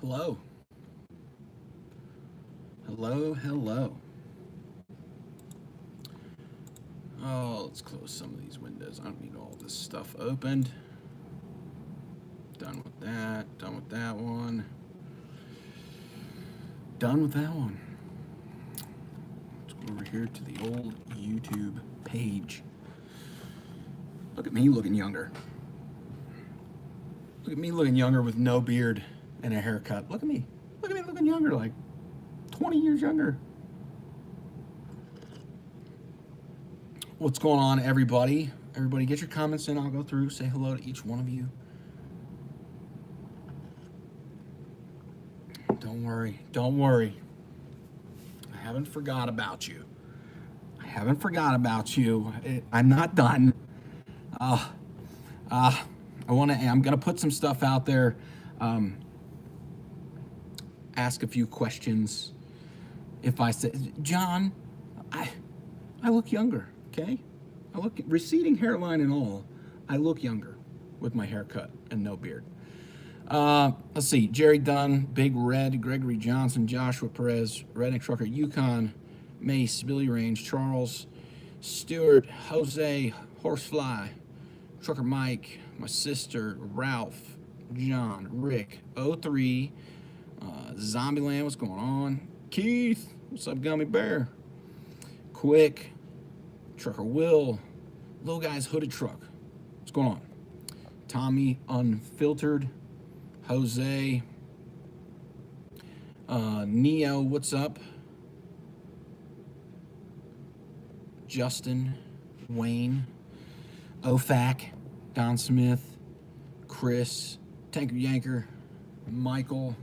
Hello. Hello, hello. Oh, let's close some of these windows. I don't need all this stuff opened. Done with that. Done with that one. Done with that one. Let's go over here to the old YouTube page. Look at me looking younger. Look at me looking younger with no beard and a haircut. Look at me. Look at me looking younger, like 20 years younger. What's going on, everybody? Everybody, get your comments in. I'll go through, say hello to each one of you. Don't worry. Don't worry. I haven't forgot about you. I haven't forgot about you. I'm not done. I'm gonna put some stuff out there. Ask a few questions. If I say, John, I look younger. Okay, I look receding hairline and all. I look younger with my haircut and no beard. Let's see. Jerry Dunn, Big Red, Gregory Johnson, Joshua Perez, Redneck Trucker, Yukon, Mace, Billy Range, Charles, Stewart, Jose, Horsefly, Trucker Mike, my sister, Ralph, John, Rick, 03, Zombieland, what's going on? Keith, what's up, Gummy Bear? Quick, Trucker Will, Little Guy's Hooded Truck, what's going on? Tommy Unfiltered, Jose, Neo, what's up? Justin, Wayne, OFAC, Don Smith, Chris, Tanker Yanker, Michael,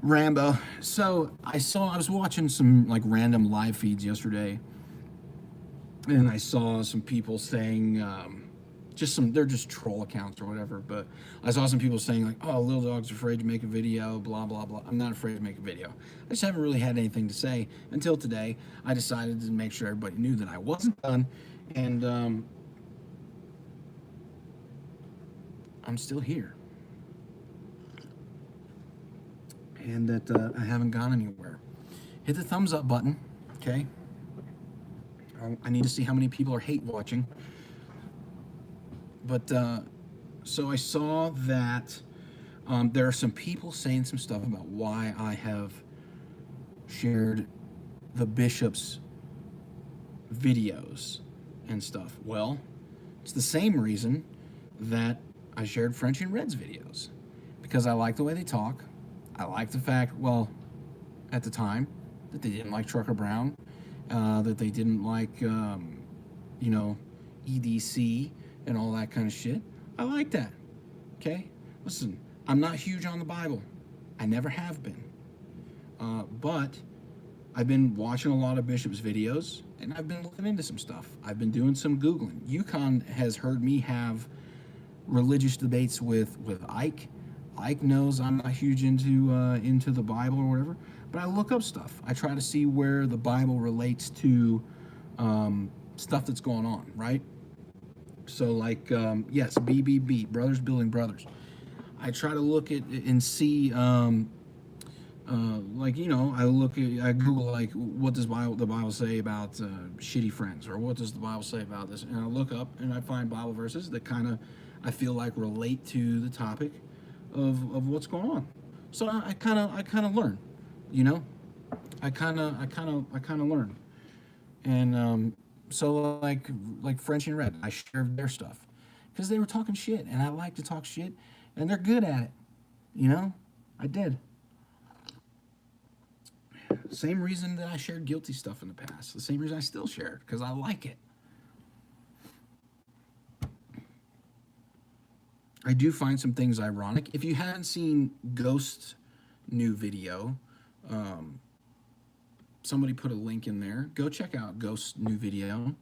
Rambo. So I was watching some like random live feeds yesterday, and I saw some people saying, they're just troll accounts or whatever, but I saw some people saying like, oh, Lil Dawg's afraid to make a video, blah, blah, blah. I'm not afraid to make a video. I just haven't really had anything to say until today. I decided to make sure everybody knew that I wasn't done, and I'm still here. And that I haven't gone anywhere. Hit the thumbs up button, okay? I need to see how many people are hate watching. But so I saw that there are some people saying some stuff about why I have shared the bishop's videos and stuff. Well, it's the same reason that I shared French and Red's videos, because I like the way they talk. I like the fact, well, at the time, that they didn't like Trucker Brown, that they didn't like, EDC and all that kind of shit. I like that, okay? Listen, I'm not huge on the Bible. I never have been. But I've been watching a lot of Bishop's videos, and I've been looking into some stuff. I've been doing some Googling. Yukon has heard me have religious debates with Ike. Ike knows I'm not huge into the Bible or whatever, but I look up stuff. I try to see where the Bible relates to stuff that's going on, right? So like, yes, BBB, Brothers Building Brothers. I try to look at and see, I Google like, what does the Bible say about shitty friends, or what does the Bible say about this? And I look up and I find Bible verses that kind of, I feel like, relate to the topic of what's going on. So I kind of learn, I kind of learn. And so like French and Red, I shared their stuff because they were talking shit, and I like to talk shit, and they're good at it. I did. Same reason that I shared guilty stuff in the past. The same reason I still share it, because I like it. I do find some things ironic. If you haven't seen Ghost's new video, somebody put a link in there. Go check out Ghost's new video.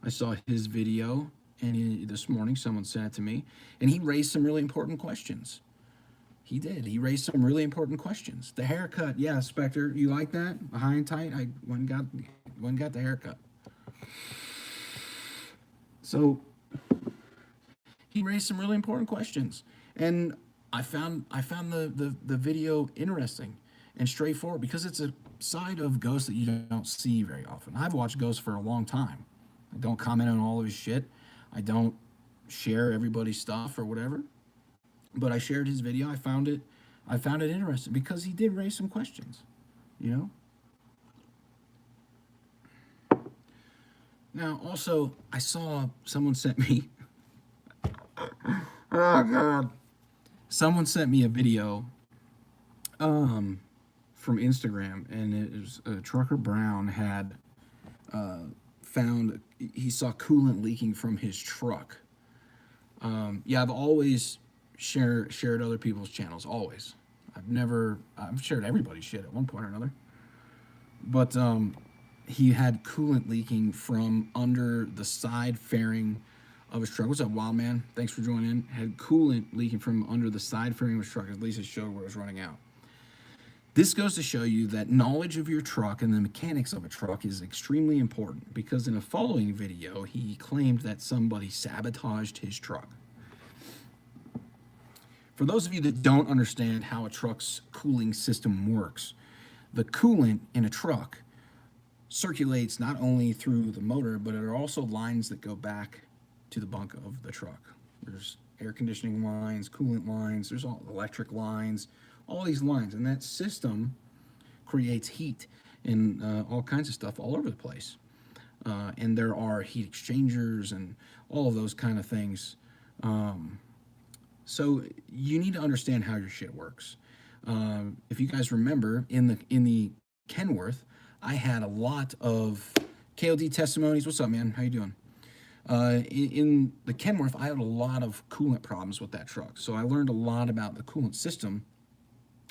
I saw his video, and this morning someone sent it to me, and he raised some really important questions. He did. He raised some really important questions. The haircut, yeah, Spectre, you like that? High and tight. I went and got the haircut. So he raised some really important questions, and I found the video interesting and straightforward because it's a side of Ghost that you don't see very often. I've watched Ghost for a long time. I don't comment on all of his shit. I don't share everybody's stuff or whatever. But I shared his video. I found it interesting because he did raise some questions, you know? Now, also, I saw someone sent me. Oh God! Someone sent me a video, from Instagram, and it was Trucker Brown had found he saw coolant leaking from his truck. Yeah, I've always shared other people's channels. Always, I've shared everybody's shit at one point or another. But he had coolant leaking from under the side fairing of his truck. What's up, Wild Man? Thanks for joining in. Had coolant leaking from under the side fairing of his truck. At least it showed where it was running out. This goes to show you that knowledge of your truck and the mechanics of a truck is extremely important, because in a following video, he claimed that somebody sabotaged his truck. For those of you that don't understand how a truck's cooling system works, the coolant in a truck circulates not only through the motor, but there are also lines that go back to the bunk of the truck. There's air conditioning lines, coolant lines, there's all electric lines, all these lines, and that system creates heat and all kinds of stuff all over the place. And there are heat exchangers and all of those kind of things. So you need to understand how your shit works. If you guys remember, in the Kenworth, I had a lot of KOD testimonies. What's up, man? How you doing? In the Kenworth, I had a lot of coolant problems with that truck. So I learned a lot about the coolant system.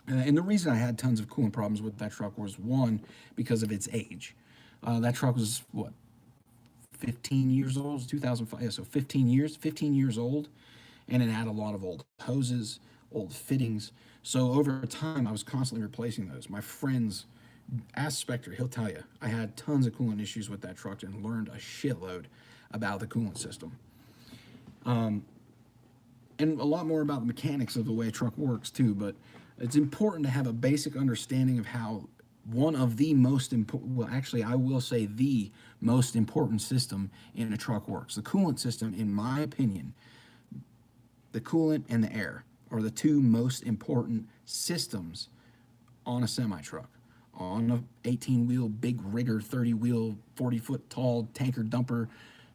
And the reason I had tons of coolant problems with that truck was, one, because of its age. That truck was, what, 15 years old? 2005, yeah, so 15 years old. And it had a lot of old hoses, old fittings. So over time, I was constantly replacing those. My friends, ask Spectre, he'll tell you, I had tons of coolant issues with that truck and learned a shitload about the coolant system. And a lot more about the mechanics of the way a truck works too, but it's important to have a basic understanding of how one of the most important, well, actually, I will say the most important system in a truck works. The coolant system, in my opinion, the coolant and the air are the two most important systems on a semi-truck. On a 18-wheel, big rigger, 30-wheel, 40-foot tall tanker dumper,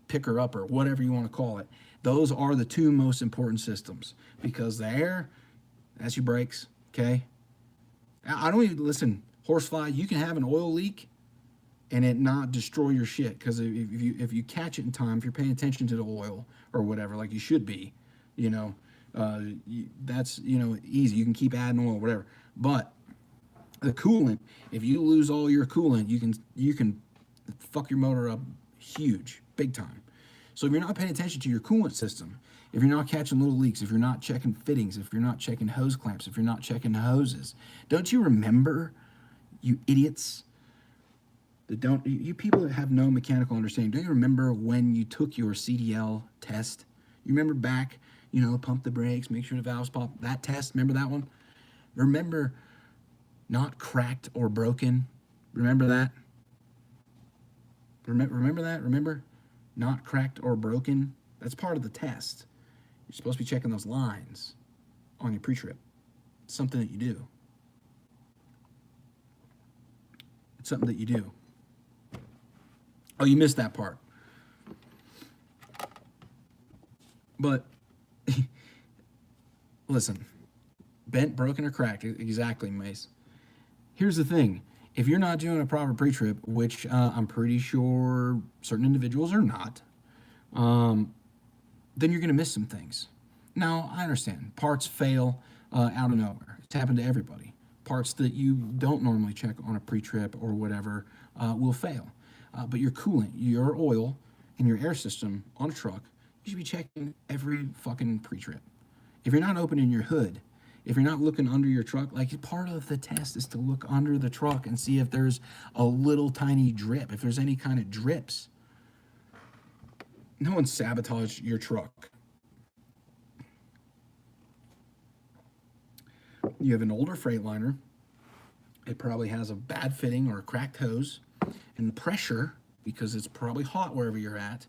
picker-upper, whatever you want to call it. Those are the two most important systems, because the air, that's your brakes, okay? I don't even, listen, Horsefly, you can have an oil leak and it not destroy your shit, because if you catch it in time, if you're paying attention to the oil or whatever, like you should be, you know, that's, you know, easy. You can keep adding oil, whatever. But the coolant, if you lose all your coolant, you can fuck your motor up huge, big time. So if you're not paying attention to your coolant system, if you're not catching little leaks, if you're not checking fittings, if you're not checking hose clamps, if you're not checking hoses, don't you remember, you idiots, you people that have no mechanical understanding, don't you remember when you took your CDL test? You remember back, you know, pump the brakes, make sure the valves pop, that test, remember that one? Remember not cracked or broken? Remember that? Remember that? Remember not cracked or broken? That's part of the test. You're supposed to be checking those lines on your pre-trip. It's something that you do. It's something that you do. Oh, you missed that part. But listen, bent, broken, or cracked, exactly, Mace. Here's the thing. If you're not doing a proper pre-trip, which I'm pretty sure certain individuals are not, then you're going to miss some things. Now, I understand. Parts fail out of nowhere. It's happened to everybody. Parts that you don't normally check on a pre-trip or whatever will fail. But your coolant, your oil, and your air system on a truck, you should be checking every fucking pre-trip. If you're not opening your hood, if you're not looking under your truck, like, part of the test is to look under the truck and see if there's a little tiny drip, if there's any kind of drips. No one sabotaged your truck. You have an older Freightliner. It probably has a bad fitting or a cracked hose, and the pressure, because it's probably hot wherever you're at,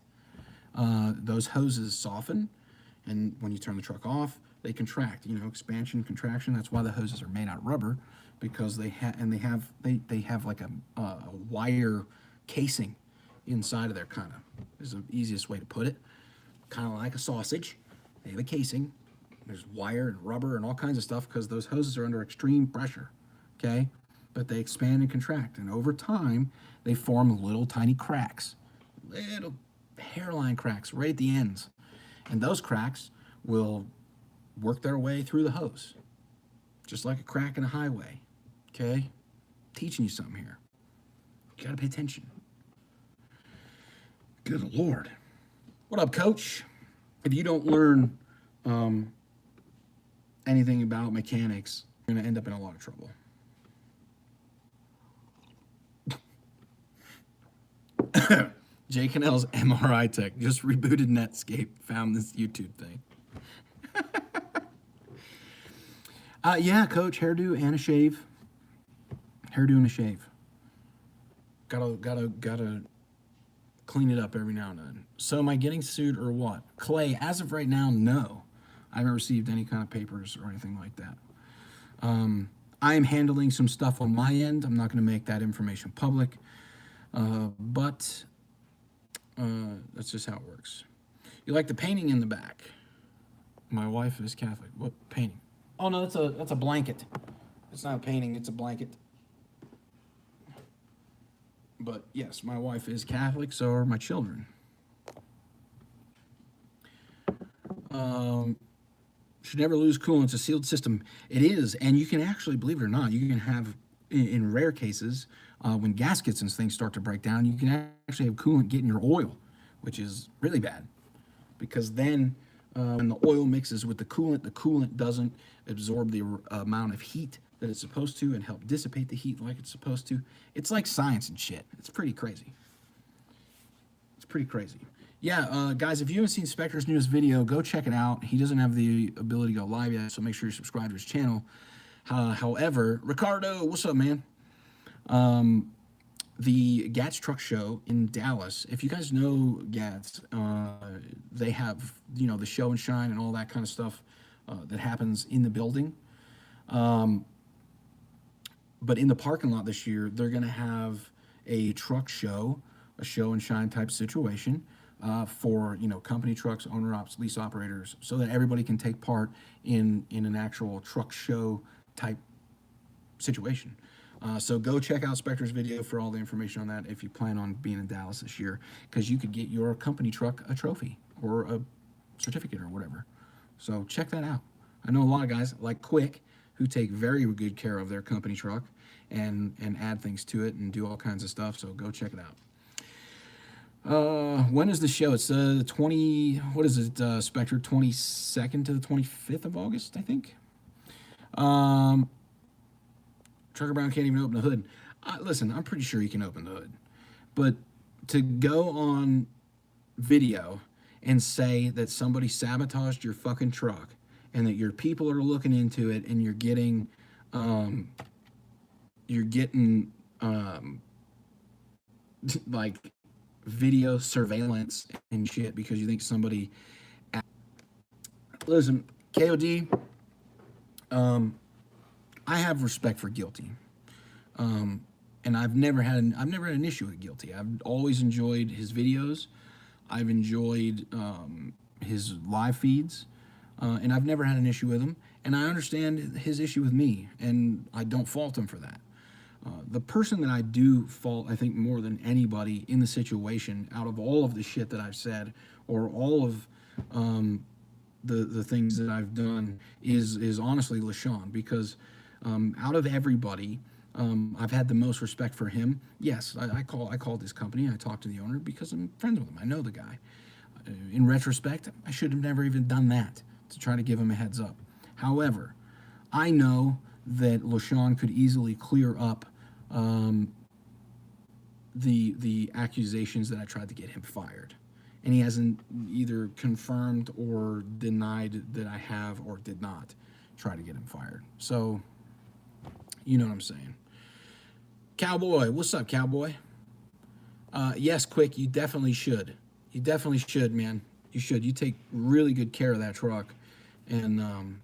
those hoses soften, and when you turn the truck off, they contract. You know, expansion, contraction. That's why the hoses are made out of rubber, because they have like a wire casing inside of there, kind of. Is the easiest way to put it. Kind of like a sausage. They have a casing. There's wire and rubber and all kinds of stuff because those hoses are under extreme pressure. Okay, but they expand and contract, and over time they form little tiny cracks, little hairline cracks right at the ends, and those cracks will work their way through the hose, just like a crack in a highway. Okay, teaching you something here. You gotta pay attention. Good Lord. What up, Coach? If you don't learn anything about mechanics, you're gonna end up in a lot of trouble. Jay Cannell's MRI tech just rebooted Netscape, found this YouTube thing. Yeah, Coach, hairdo and a shave. Hairdo and a shave. Gotta clean it up every now and then. So am I getting sued or what? Clay, as of right now, no. I haven't received any kind of papers or anything like that. I am handling some stuff on my end. I'm not going to make that information public. But that's just how it works. You like the painting in the back? My wife is Catholic. What painting? Oh no, that's a blanket. It's not a painting, it's a blanket. But yes, my wife is Catholic, so are my children. Should never lose coolant. It's a sealed system. It is, and you can actually, believe it or not, you can have, in rare cases, when gaskets and things start to break down, you can actually have coolant get in your oil, which is really bad. Because then, when the oil mixes with the coolant doesn't absorb the amount of heat that it's supposed to and help dissipate the heat like it's supposed to. It's like science and shit. It's pretty crazy. It's pretty crazy. Yeah, guys, if you haven't seen Spectre's newest video, go check it out. He doesn't have the ability to go live yet, so make sure you subscribe to his channel. However, Ricardo, what's up, man? The GATS Truck Show in Dallas. If you guys know GATS, they have, you know, the show and shine and all that kind of stuff that happens in the building. But in the parking lot this year, they're going to have a truck show, a show and shine type situation for, you know, company trucks, owner ops, lease operators, so that everybody can take part in an actual truck show type situation. So go check out Spectre's video for all the information on that if you plan on being in Dallas this year, because you could get your company truck a trophy or a certificate or whatever. So check that out. I know a lot of guys like Quick who take very good care of their company truck and add things to it and do all kinds of stuff. So go check it out. When is the show? It's the 20, what is it, Spectre, 22nd to the 25th of August, I think. Trucker Brown can't even open the hood. Listen, I'm pretty sure he can open the hood. But to go on video and say that somebody sabotaged your fucking truck and that your people are looking into it and you're getting like video surveillance and shit because you think somebody... Listen, KOD, I have respect for Guilty, and I've never had an issue with Guilty. I've always enjoyed his videos. I've enjoyed his live feeds, and I've never had an issue with him. And I understand his issue with me, and I don't fault him for that. The person that I do fault, I think, more than anybody in the situation, out of all of the shit that I've said or all of the things that I've done, is honestly LaShawn, because out of everybody, I've had the most respect for him. Yes, I called his company. I talked to the owner because I'm friends with him. I know the guy. In retrospect, I should have never even done that to try to give him a heads up. However, I know that LaShawn could easily clear up the accusations that I tried to get him fired. And he hasn't either confirmed or denied that I have or did not. try to get him fired. So, you know what I'm saying. Cowboy, what's up, Cowboy? Yes, Quick, you definitely should. You definitely should, man. You should. You take really good care of that truck, and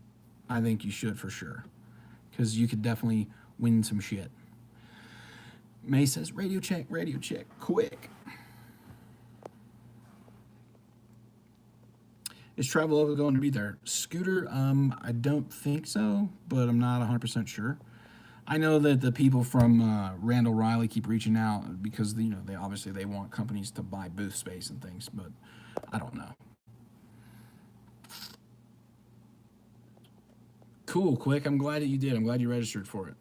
I think you should for sure, because you could definitely win some shit. May says, radio check, quick. Is Travelova going to be there? Scooter, I don't think so, but I'm not 100% sure. I know that the people from Randall Riley keep reaching out because, you know, they obviously want companies to buy booth space and things, but I don't know. Cool, Quick. I'm glad that you did. I'm glad you registered for it.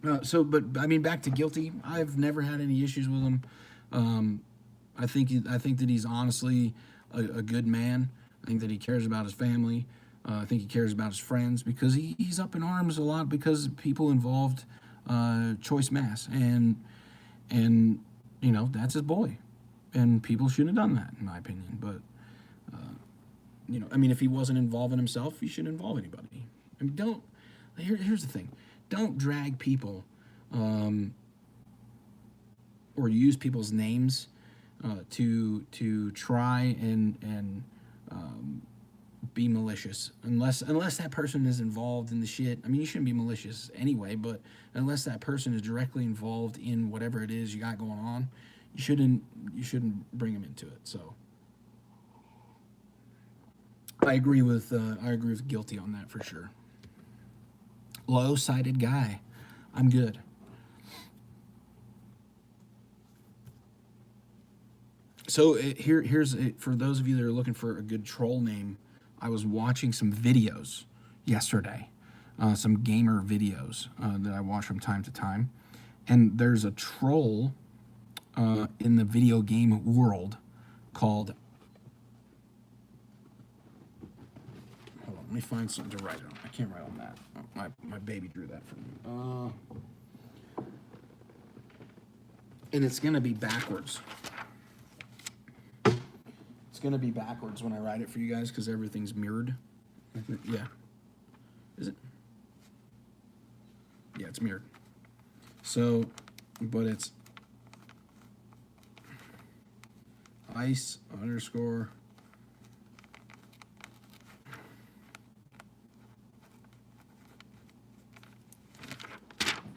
But I mean, back to Guilty. I've never had any issues with him. I think that he's honestly a good man. I think that he cares about his family. I think he cares about his friends, because he's up in arms a lot because people involved Choice Mass, and you know, that's his boy, and people shouldn't have done that, in my opinion. But you know, I mean, if he wasn't involving himself, he shouldn't involve anybody. I mean, here's the thing. Don't drag people or use people's names to try and be malicious. Unless that person is involved in the shit. I mean, you shouldn't be malicious anyway, but unless that person is directly involved in whatever it is you got going on, you shouldn't bring them into it. So I agree with Guilty on that for sure. Low-sided guy. I'm good. So here's for those of you that are looking for a good troll name. I was watching some videos yesterday, some gamer videos that I watch from time to time, and there's a troll in the video game world called. Hold on, let me find something to write on. I can't write on that. My baby drew that for me. And it's gonna be backwards. It's gonna be backwards when I write it for you guys because everything's mirrored. Yeah. Is it? Yeah, it's mirrored. So, but it's ice underscore.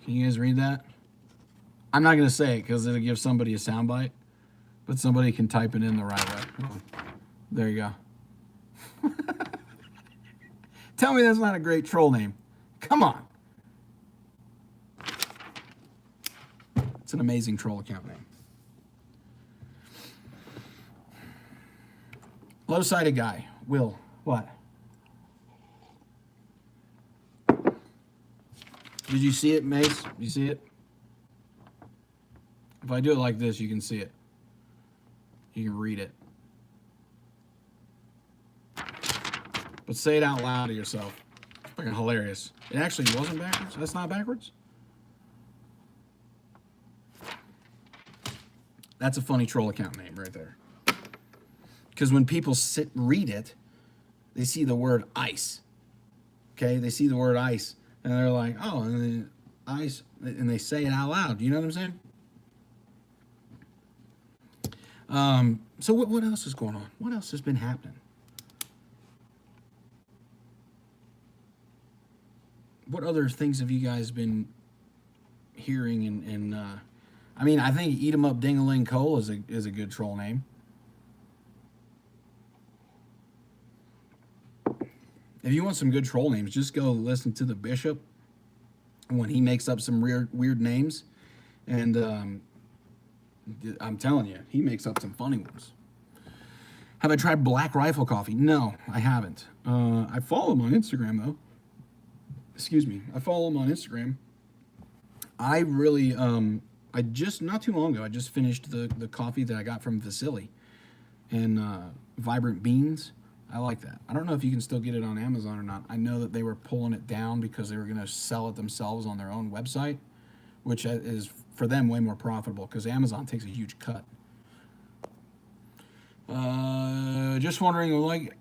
Can you guys read that? I'm not going to say it because it'll give somebody a soundbite, but somebody can type it in the right way. There you go. Tell me that's not a great troll name. Come on. It's an amazing troll account name. Low-sided guy. Will. What? Did you see it, Mace? You see it? If I do it like this, you can see it. You can read it. But say it out loud to yourself. Fucking hilarious. It actually wasn't backwards? That's not backwards? That's a funny troll account name right there. Because when people read it, they see the word ice. Okay? They see the word ice. And they're like, oh, and then ice. And they say it out loud. You know what I'm saying? So what else is going on? What else has been happening? What other things have you guys been hearing? And I mean, I think Eat 'em Up Ding-a-ling Cole is a good troll name. If you want some good troll names, just go listen to the Bishop when he makes up some weird names, and I'm telling you, he makes up some funny ones. Have I tried Black Rifle Coffee? No, I haven't. I follow him on Instagram, though. Excuse me. I follow him on Instagram. I really, I just, not too long ago, I just finished the coffee that I got from Vasily. And Vibrant Beans. I like that. I don't know if you can still get it on Amazon or not. I know that they were pulling it down because they were going to sell it themselves on their own website, which is, for them, way more profitable because Amazon takes a huge cut. Just wondering, like,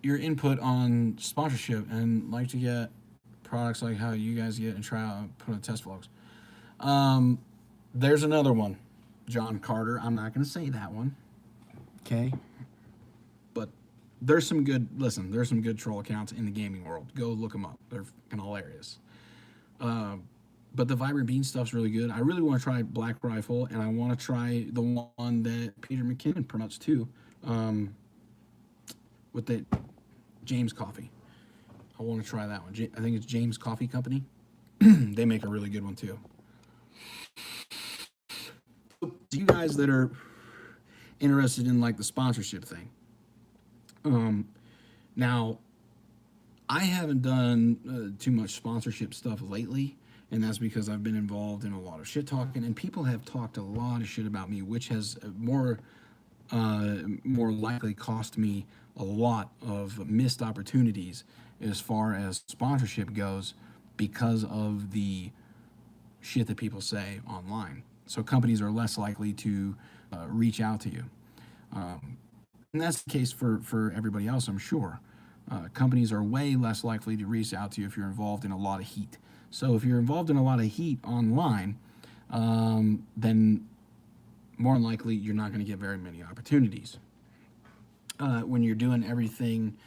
your input on sponsorship and like to get products like how you guys get and try out and put on test vlogs. Um, there's another one, John Carter. I'm not going to say that one, okay? But there's some good, listen, there's some good troll accounts in the gaming world. Go look them up. They're fucking hilarious. But the Vibrant Bean stuff's really good. I really want to try Black Rifle, and I want to try the one that Peter McKinnon promotes too, with the James Coffee. I want to try that one. I think it's James Coffee Company. They make a really good one too. You guys that are interested in like the sponsorship thing, now I haven't done too much sponsorship stuff lately, and that's because I've been involved in a lot of shit talking, and people have talked a lot of shit about me, which has more likely cost me a lot of missed opportunities as far as sponsorship goes because of the shit that people say online. So companies are less likely to reach out to you. And that's the case for everybody else, I'm sure. Companies are way less likely to reach out to you if you're involved in a lot of heat. So if you're involved in a lot of heat online, then more than likely you're not going to get very many opportunities. When you're doing everything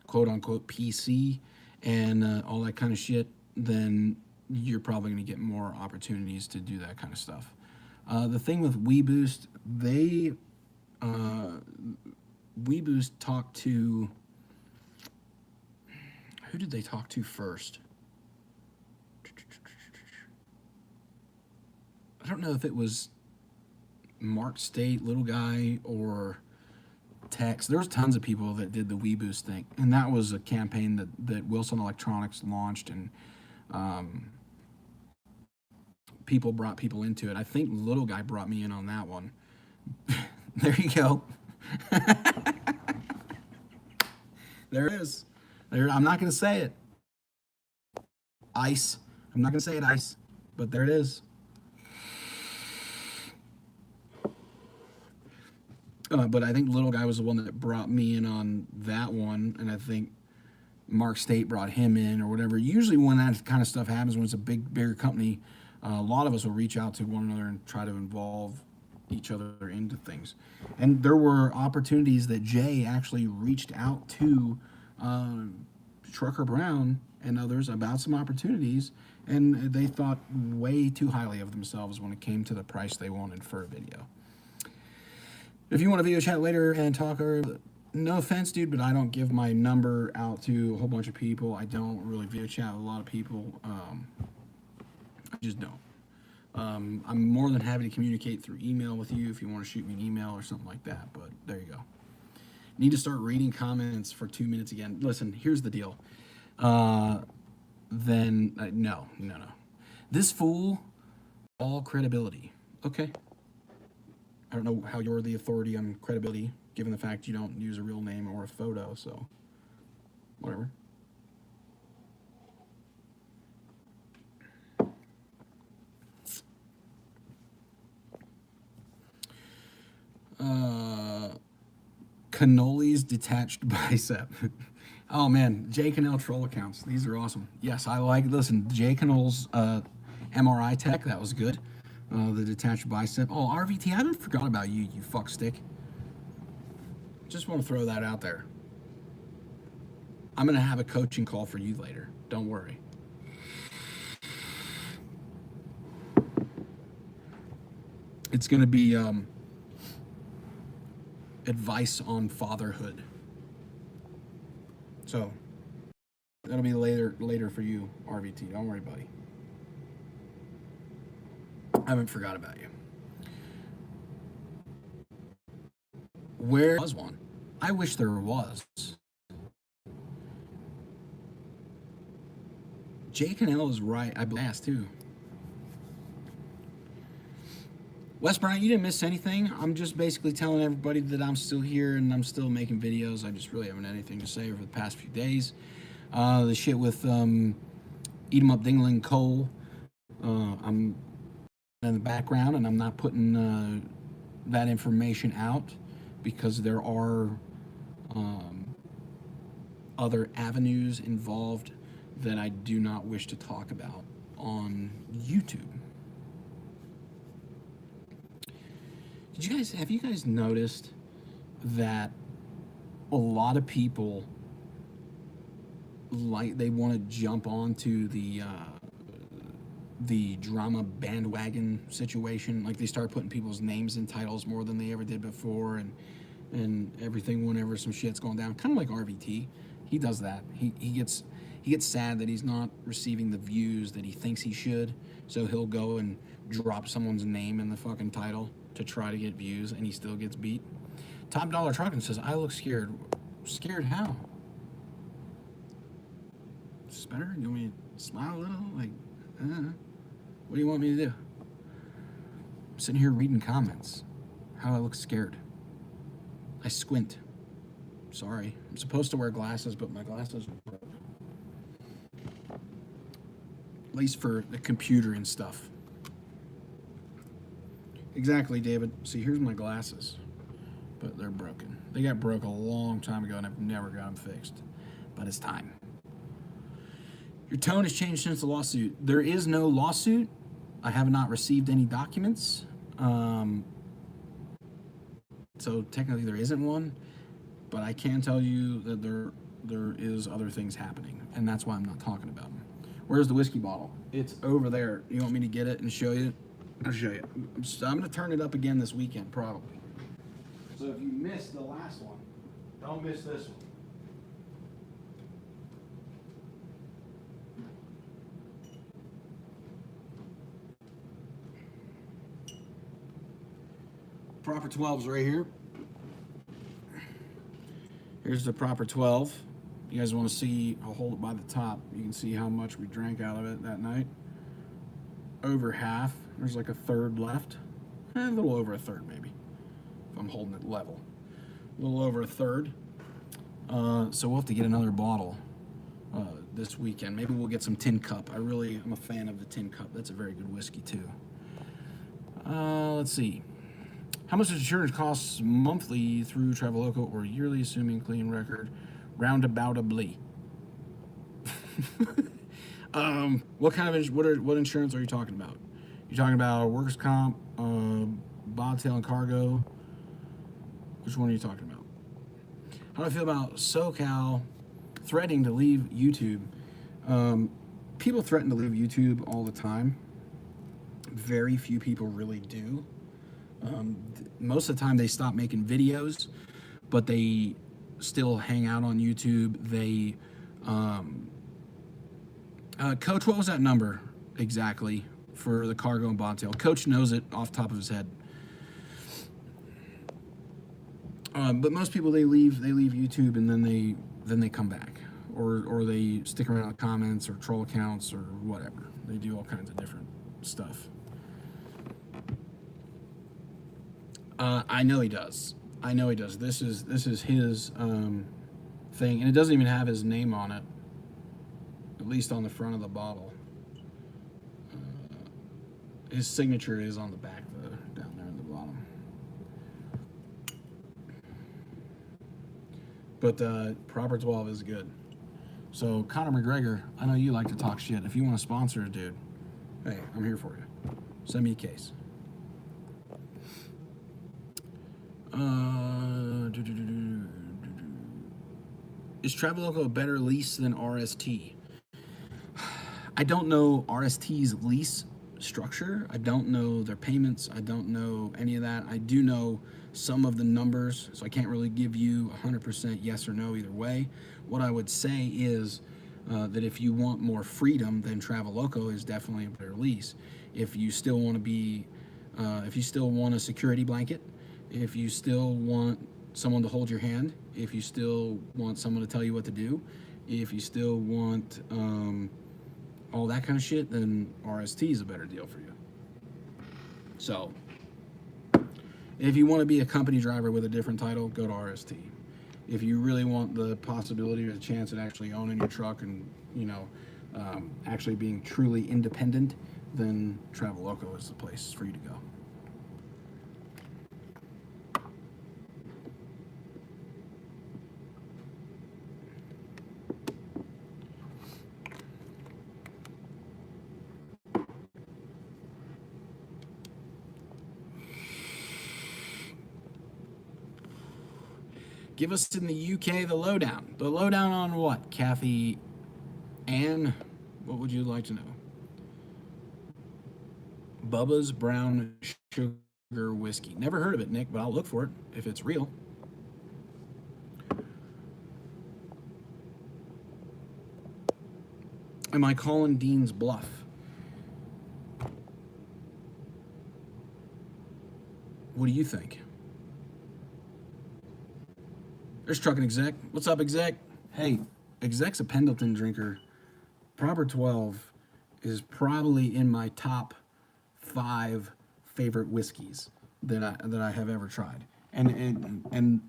quote unquote PC and all that kind of shit, then you're probably going to get more opportunities to do that kind of stuff. The thing with WeBoost, WeBoost talked to, who did they talk to first? I don't know if it was Mark State, Little Guy, or Tex. There was tons of people that did the WeBoost thing, and that was a campaign that Wilson Electronics launched, and people brought people into it. I think Little Guy brought me in on that one. There you go. There it is. There, I'm not going to say it. Ice. I'm not going to say it, Ice. But there it is. But I think Little Guy was the one that brought me in on that one, and I think Mark State brought him in or whatever. Usually when that kind of stuff happens, when it's a bigger company, a lot of us will reach out to one another and try to involve each other into things. And there were opportunities that Jay actually reached out to Trucker Brown and others about some opportunities, and they thought way too highly of themselves when it came to the price they wanted for a video. If you want to video chat later and talk, or no offense, dude, but I don't give my number out to a whole bunch of people. I don't really video chat with a lot of people. I just don't. I'm more than happy to communicate through email with you if you want to shoot me an email or something like that, but there you go. Need to start reading comments for 2 minutes again. Listen, here's the deal. No. This fool, all credibility. Okay. I don't know how you're the authority on credibility, given the fact you don't use a real name or a photo, so whatever. Cannoli's detached bicep. Oh man, Jay Cannell troll accounts. These are awesome. Yes, I like, listen, Jay Cannell's MRI tech, that was good. The detached bicep. Oh, RVT, I haven't forgot about you, you fuckstick. Just want to throw that out there. I'm going to have a coaching call for you later. Don't worry. It's going to be advice on fatherhood. So, that'll be later for you, RVT. Don't worry, buddy. I haven't forgot about you. Where was one? I wish there was. Jay Cannell is right. I asked too. Wes Bryant, you didn't miss anything. I'm just basically telling everybody that I'm still here and I'm still making videos. I just really haven't had anything to say over the past few days. The shit with Eat 'em Up Dingling Cole. I'm in the background and I'm not putting that information out because there are other avenues involved that I do not wish to talk about on YouTube. Have you guys noticed that a lot of people they want to jump onto the drama bandwagon situation? Like, they start putting people's names in titles more than they ever did before, and everything whenever some shit's going down. Kind of like RVT. He does that. He gets sad that he's not receiving the views that he thinks he should, so he'll go and drop someone's name in the fucking title to try to get views, and he still gets beat. Top Dollar Trucking says, I look scared. Scared how? Is this better? You want me to smile a little? Like, what do you want me to do? I'm sitting here reading comments. How do I look scared? I squint. Sorry. I'm supposed to wear glasses, but my glasses are broke. At least for the computer and stuff. Exactly, David. See, here's my glasses, but they're broken. They got broke a long time ago, and I've never got them fixed. But it's time. Your tone has changed since the lawsuit. There is no lawsuit. I have not received any documents. So technically there isn't one, but I can tell you that there is other things happening, and that's why I'm not talking about them. Where's the whiskey bottle? It's over there. You want me to get it and show you? I'll show you. I'm going to turn it up again this weekend, probably. So if you missed the last one, don't miss this one. Proper 12's right here. Here's the proper 12. You guys want to see, I'll hold it by the top. You can see how much we drank out of it that night. Over half. There's like a third left. A little over a third, maybe, if I'm holding it level. A little over a third. So we'll have to get another bottle this weekend. Maybe we'll get some Tin Cup. I'm a fan of the Tin Cup. That's a very good whiskey too. Let's see. How much does insurance cost monthly through Traveloka or yearly, assuming clean record? Roundaboutably. What kind of what insurance are you talking about? You talking about workers' comp, bobtail and cargo? Which one are you talking about? How do I feel about SoCal threatening to leave YouTube? People threaten to leave YouTube all the time. Very few people really do. Most of the time they stop making videos, but they still hang out on YouTube. They, Coach, what was that number exactly for the cargo and bobtail? Coach knows it off the top of his head. But most people, they leave YouTube and then they come back, or they stick around in the comments or troll accounts or whatever. They do all kinds of different stuff. I know he does. This is his thing, and it doesn't even have his name on it, at least on the front of the bottle. His signature is on the back, though, down there at the bottom. But Proper 12 is good. So Conor McGregor, I know you like to talk shit. If you want to sponsor a dude, hey, I'm here for you. Send me a case. Is Traveloka a better lease than RST? I don't know RST's lease structure. I don't know their payments. I don't know any of that. I do know some of the numbers, so I can't really give you 100% yes or no either way. What I would say is that if you want more freedom, then Traveloka is definitely a better lease. If you still want to be, if you still want a security blanket, if you still want someone to hold your hand, if you still want someone to tell you what to do, if you still want all that kind of shit, then RST is a better deal for you. So, if you want to be a company driver with a different title, go to RST. If you really want the possibility or the chance at actually owning your truck and, you know, actually being truly independent, then Traveloka is the place for you to go. Give us in the UK the lowdown. The lowdown on what, Kathy Ann? What would you like to know? Bubba's Brown Sugar Whiskey. Never heard of it, Nick, but I'll look for it if it's real. Am I calling Dean's bluff? What do you think? There's Trucking Exec. What's up, Exec? Hey, Exec's a Pendleton drinker. Proper 12 is probably in my top 5 favorite whiskeys that I have ever tried. And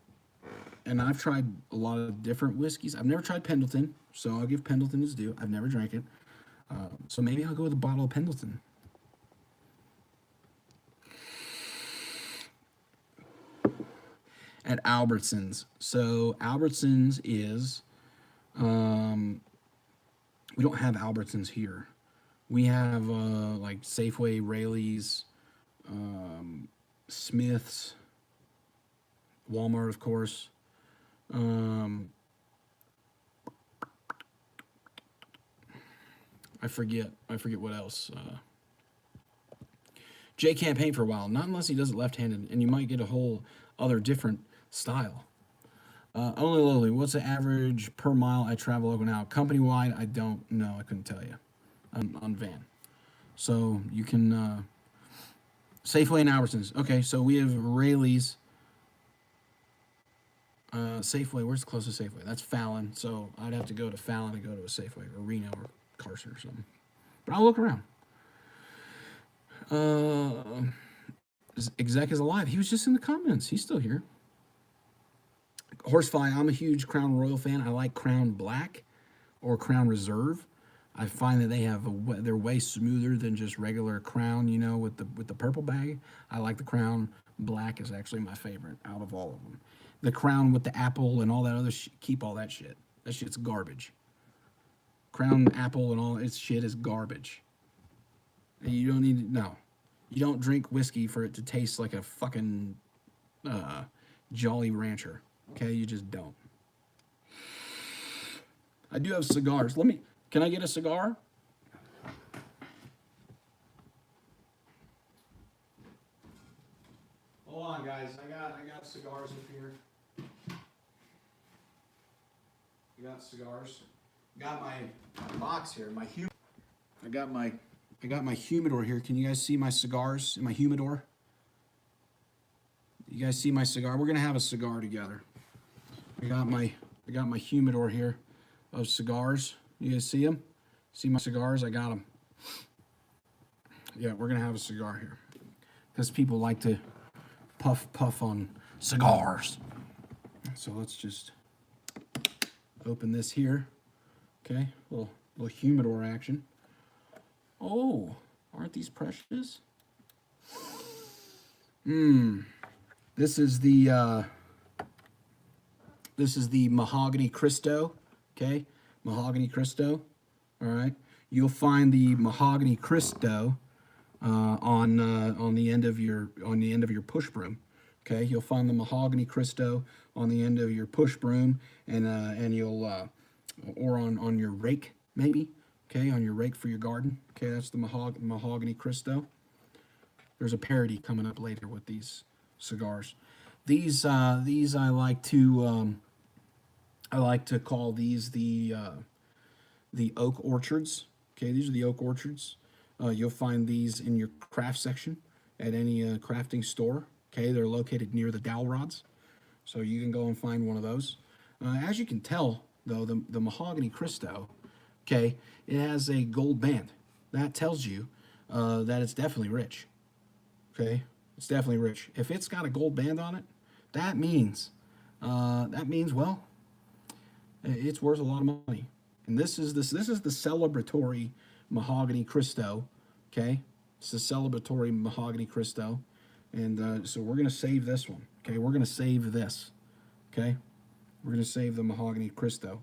I've tried a lot of different whiskeys. I've never tried Pendleton, so I'll give Pendleton his due. I've never drank it. So maybe I'll go with a bottle of Pendleton. At Albertsons. So Albertsons is, we don't have Albertsons here. We have like Safeway, Raley's, Smith's, Walmart, of course. I forget what else. Jay can't paint for a while, not unless he does it left-handed, and you might get a whole other different style. Only Lily, what's the average per mile I travel over now? Company-wide, I don't know. I couldn't tell you on van. So you can, Safeway and Albertsons. Okay, so we have Rayleigh's. Safeway, where's the closest Safeway? That's Fallon, so I'd have to go to Fallon to go to a Safeway, or Reno, or Carson, or something. But I'll look around. Exec is alive. He was just in the comments. He's still here. Horsefly, I'm a huge Crown Royal fan. I like Crown Black or Crown Reserve. I find that they're way smoother than just regular Crown, you know, with the purple bag. I like the Crown Black is actually my favorite out of all of them. The Crown with the apple and all that other shit, keep all that shit. That shit's garbage. Crown apple and all its shit is garbage. You don't need no. You don't drink whiskey for it to taste like a fucking Jolly Rancher. Okay, you just don't. I do have cigars. Can I get a cigar? Hold on, guys. I got cigars up here. I got cigars. Got my box here. I got my humidor here. Can you guys see my cigars in my humidor? You guys see my cigar? We're gonna have a cigar together. I got my humidor here of cigars. You guys see them? See my cigars? I got them. Yeah, we're gonna have a cigar here because people like to puff on cigars. So let's just open this here. Okay, little humidor action. Oh, aren't these precious? This is the Mahogany Cristo. Okay, Mahogany Cristo. All right, you'll find the Mahogany Cristo on the end of your push broom. Okay, you'll find the Mahogany Cristo on the end of your push broom, and you'll or on your rake maybe. Okay, on your rake for your garden. Okay, that's the Mahogany Cristo. There's a parody coming up later with these cigars. These I like to call these the oak orchards. Okay, these are the oak orchards. You'll find these in your craft section at any crafting store. Okay, they're located near the dowel rods, so you can go and find one of those. As you can tell, though, the Mahogany Cristo, okay, it has a gold band. That tells you that it's definitely rich. Okay, it's definitely rich. If it's got a gold band on it, that means well, it's worth a lot of money. And this is the celebratory Mahogany Cristo. Okay, it's the celebratory Mahogany Cristo, and so we're gonna save this one. Okay, we're gonna save this. Okay, we're gonna save the Mahogany Cristo.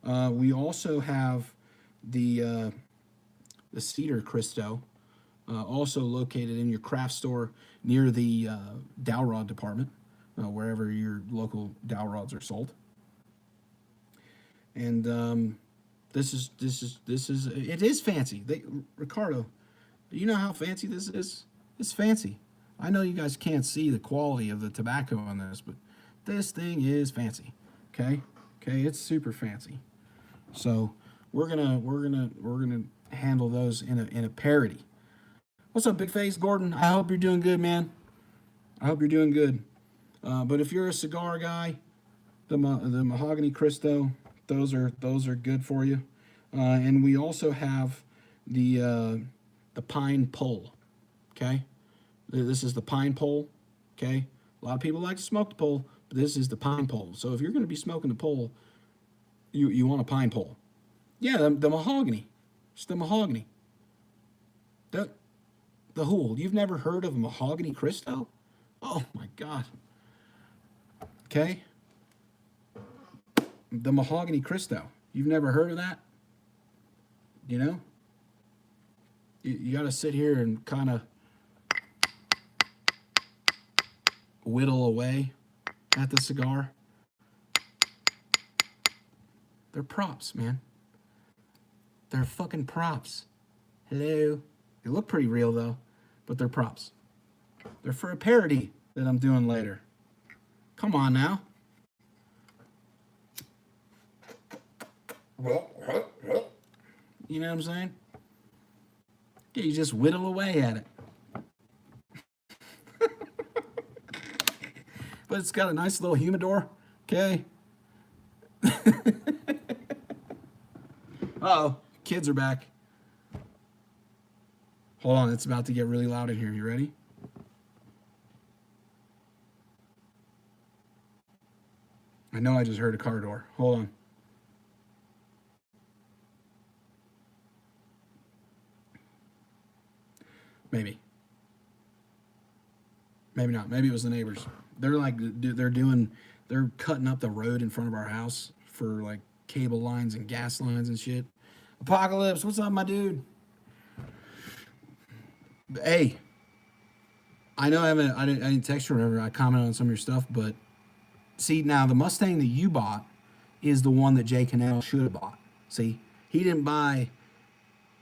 We also have the Cedar Cristo, also located in your craft store near the dowel rod department. wherever your local dowel rods are sold. And it is fancy. Ricardo, you know how fancy this is? It's fancy. I know you guys can't see the quality of the tobacco on this, but this thing is fancy. Okay, okay, it's super fancy. So we're gonna handle those in a parody. What's up, Big Face Gordon? I hope you're doing good, man. I hope you're doing good. But if you're a cigar guy, the mahogany Cristo, those are good for you. And we also have the pine pole. Okay, this is the pine pole. Okay, a lot of people like to smoke the pole, but this is the pine pole. So if you're going to be smoking the pole, you want a pine pole. Yeah, the mahogany. It's the mahogany. The the Hool. You've never heard of a mahogany Cristo? Oh my God. Okay, the mahogany Cristo. You've never heard of that? You know, you got to sit here and kind of whittle away at the cigar. They're props, man. They're fucking props. Hello. They look pretty real though, but they're props. They're for a parody that I'm doing later. Come on now. You know what I'm saying? Yeah, you just whittle away at it. But it's got a nice little humidor. Okay. Uh-oh, kids are back. Hold on, it's about to get really loud in here. You ready? I know I just heard a car door. Hold on. Maybe. Maybe not. Maybe it was the neighbors. They're cutting up the road in front of our house for like cable lines and gas lines and shit. Apocalypse, what's up, my dude? Hey, I know I didn't text you or whatever. I commented on some of your stuff, but see now the Mustang that you bought is the one that Jay Cannell should have bought. See, he didn't buy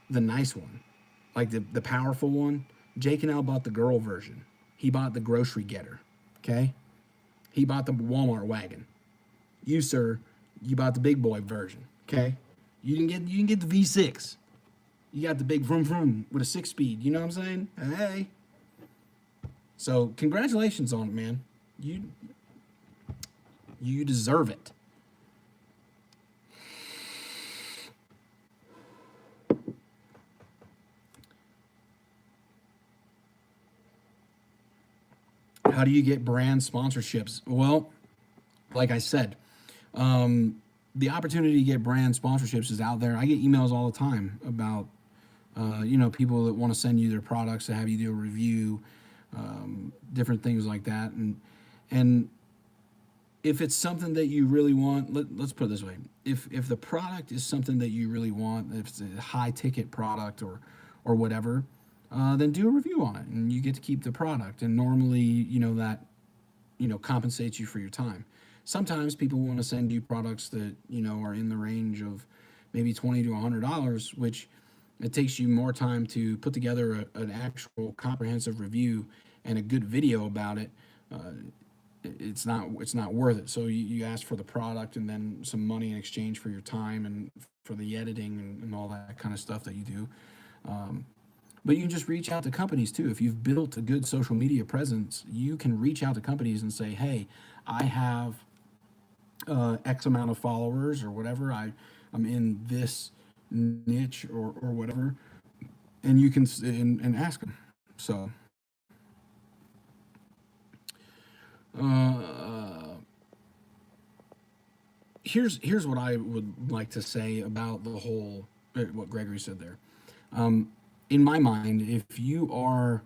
the nice one, like the powerful one. Jay Cannell bought the girl version. He bought the grocery getter. Okay, he bought the Walmart wagon. You, sir, you bought the big boy version. Okay, you can get the V6. You got the big vroom vroom with a 6-speed. You know what I'm saying? Hey. So congratulations on it, man. You deserve it. How do you get brand sponsorships? Well, like I said, the opportunity to get brand sponsorships is out there. I get emails all the time about, people that want to send you their products to have you do a review, different things like that. And if it's something that you really want, let's put it this way: if the product is something that you really want, if it's a high ticket product or whatever, then do a review on it, and you get to keep the product. And normally, that compensates you for your time. Sometimes people want to send you products that are in the range of maybe $20 to $100, which it takes you more time to put together an actual comprehensive review and a good video about it. It's not worth it. So you ask for the product and then some money in exchange for your time and for the editing and all that kind of stuff that you do. But you can just reach out to companies too. If you've built a good social media presence, you can reach out to companies and say, hey, I have X amount of followers or whatever. I'm in this niche or whatever. And you can and ask them. So here's what I would like to say about the whole what Gregory said there. In my mind, if you are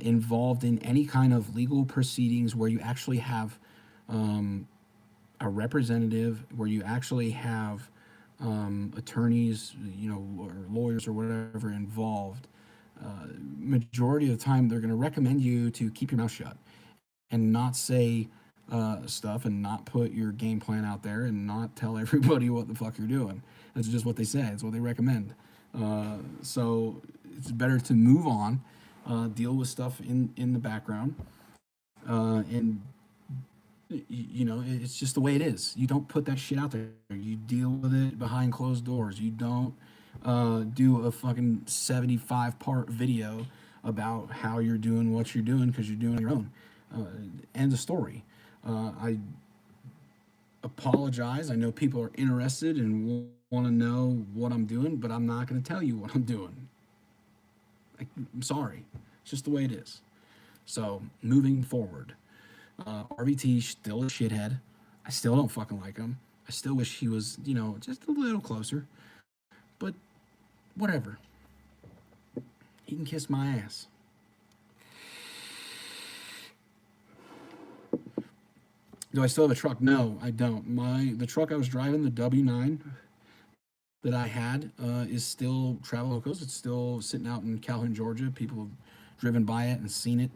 involved in any kind of legal proceedings where you actually have a representative, where you actually have attorneys, or lawyers or whatever involved, majority of the time they're going to recommend you to keep your mouth shut and not say stuff and not put your game plan out there and not tell everybody what the fuck you're doing. That's just what they say. It's what they recommend. So it's better to move on, deal with stuff in the background, and you know, it's just the way it is. You don't put that shit out there. You deal with it behind closed doors. You don't do a fucking 75-part video about how you're doing what you're doing because you're doing your own. End of story. I apologize. I know people are interested and want to know what I'm doing, but I'm not going to tell you what I'm doing. I'm sorry. It's just the way it is. So, moving forward. RBT still a shithead. I still don't fucking like him. I still wish he was, you know, just a little closer. But whatever. He can kiss my ass. Do I still have a truck? No, I don't. The truck I was driving, the W9 that I had, is still Travel Locos. It's still sitting out in Calhoun, Georgia. People have driven by it and seen it.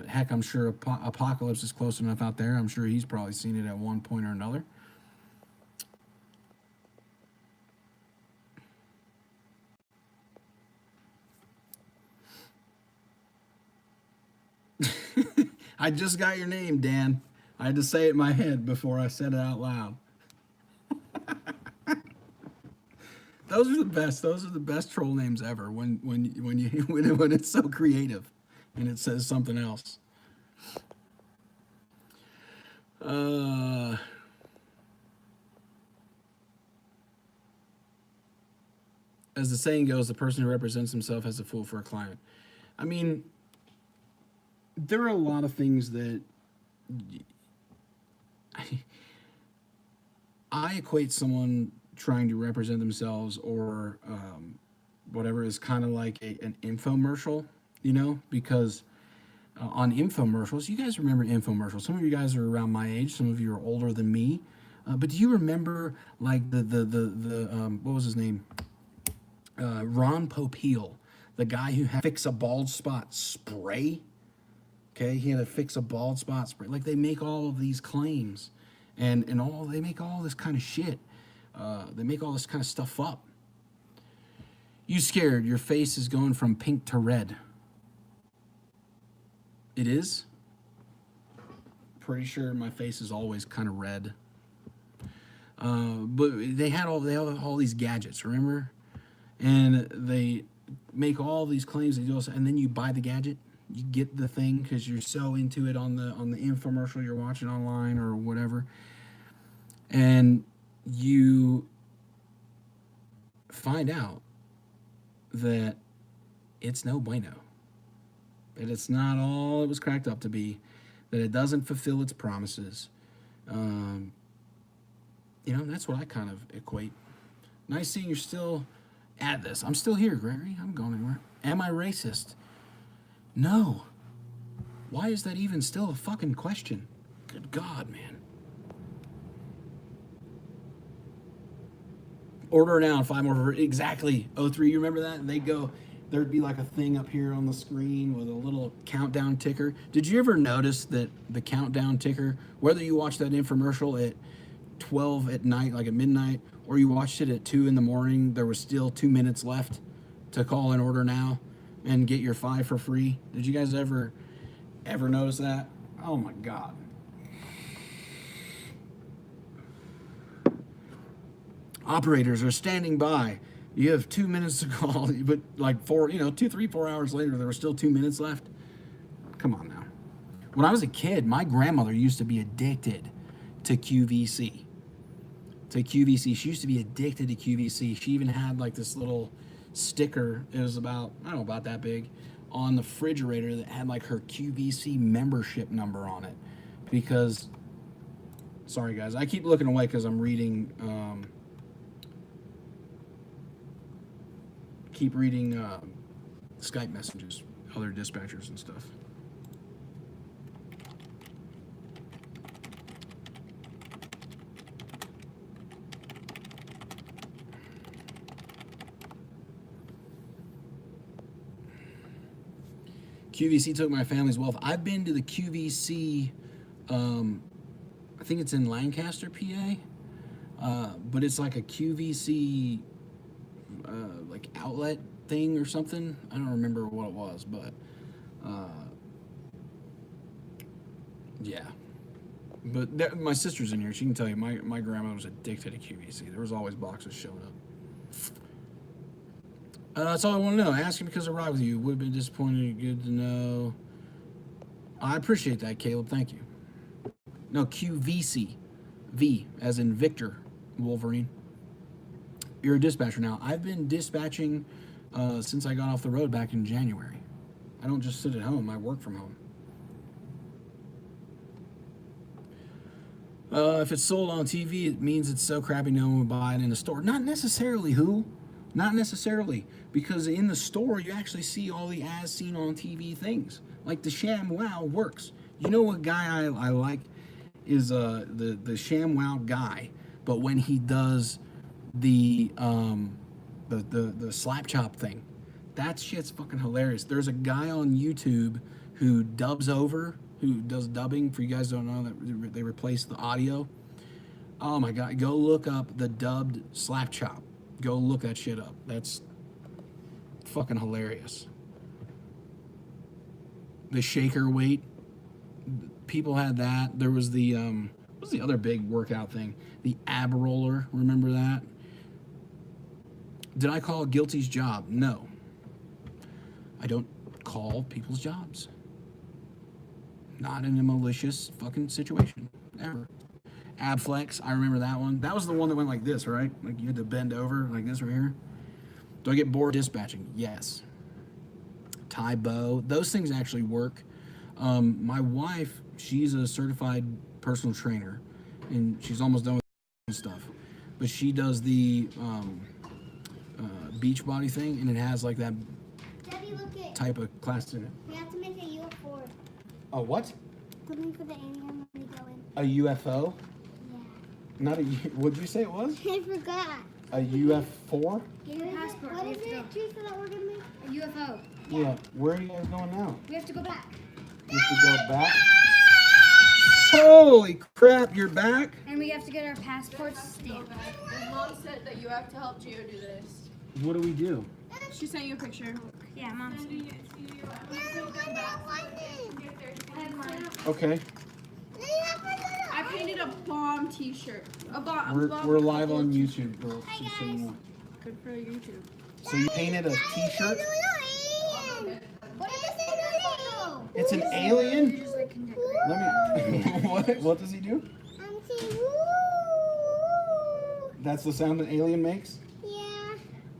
Heck, I'm sure Apocalypse is close enough out there. I'm sure he's probably seen it at one point or another. I just got your name, Dan. I had to say it in my head before I said it out loud. Those are the best. Those are the best troll names ever. When it's so creative, and it says something else. As the saying goes, the person who represents himself has a fool for a client. I mean, there are a lot of things that I equate someone trying to represent themselves or whatever is kind of like an infomercial, you know, because on infomercials, you guys remember infomercials. Some of you guys are around my age, some of you are older than me. But do you remember like the what was his name? Ron Popeil, the guy who had Fix a Bald Spot spray. Okay, he had to fix a bald spot spray. Like, they make all of these claims, and they make all this kind of shit. They make all this kind of stuff up. You scared? Your face is going from pink to red. It is. Pretty sure my face is always kind of red. But they have all these gadgets. Remember, and they make all these claims. And then you buy the gadget. You get the thing because you're so into it on the infomercial you're watching online or whatever, and you find out that it's no bueno, that it's not all it was cracked up to be, that it doesn't fulfill its promises. You know, that's what I kind of equate. Nice seeing you're still at this. I'm still here, Gregory. I'm going anywhere. Am I racist? No. Why is that even still a fucking question? Good God, man. Order now, 5 more. Exactly. 03, you remember that? There'd be like a thing up here on the screen with a little countdown ticker. Did you ever notice that the countdown ticker, whether you watched that infomercial at 12 at night, like at midnight, or you watched it at 2 in the morning, there was still 2 minutes left to call an order now and get your 5 for free? Did you guys ever notice that? Oh my God. Operators are standing by. You have 2 minutes to call, but like 4, 2, 3, 4 hours later, there were still 2 minutes left. Come on now. When I was a kid, my grandmother used to be addicted to QVC. She used to be addicted to QVC. She even had like this little sticker. It was about, I don't know, about that big, on the refrigerator that had like her QVC membership number on it. Because, sorry guys, I keep looking away because I'm reading, Skype messages, other dispatchers and stuff. QVC took my family's wealth. I've been to the QVC think it's in Lancaster, PA. But it's like a QVC like outlet thing or something. I don't remember what it was, but yeah. But my sister's in here. She can tell you my grandma was addicted to QVC. There was always boxes showing up. That's all I want to know. Asking because I ride with you. Would have been disappointed. Good to know. I appreciate that, Caleb. Thank you. No, QVC. V as in Victor Wolverine. You're a dispatcher now. I've been dispatching since I got off the road back in January. I don't just sit at home. I work from home. If it's sold on TV, it means it's so crappy no one would buy it in the store. Not necessarily, who? Not necessarily. Because in the store, you actually see all the as seen on TV things. Like the ShamWow works. You know what guy I like is the ShamWow guy. But when he does the slap chop thing, that shit's fucking hilarious. There's a guy on YouTube who dubs over, who does dubbing. For you guys who don't know, that they replace the audio. Oh my god, go look up the dubbed slap chop. Go look that shit up. That's fucking hilarious. The shaker weight, people had that. There was the what was the other big workout thing? The ab roller. Remember that? Did I call Guilty's job? No. I don't call people's jobs. Not in a malicious fucking situation ever. Ab flex, I remember that one. That was the one that went like this, right? Like you had to bend over like this right here. Do I get bored dispatching? Yes. Tie bow, those things actually work. My wife, she's a certified personal trainer, and she's almost done with stuff. But she does the beach body thing, and it has like that Daddy, look it. type of class in it. We have to make a UFO. A what? Something for the alien when we go in. A UFO? Yeah. Not a. What'd you say it was? I forgot. A UF4? Your passport. What is it, Teresa, that we're gonna make? A UFO. Yeah. Where are you guys going now? We have to go back. You have to go back. Holy crap! You're back. And we have to get our passports stamped. Mom said that you have to help Gio do this. What do we do? She sent you a picture. Yeah, Mom. Okay. I painted a bomb t-shirt. We're live on YouTube, girls. Just so you know. Good for YouTube. So you painted a T-shirt. What is this? It's an alien. Let me. What does he do? I'm saying woo. That's the sound an alien makes. Yeah.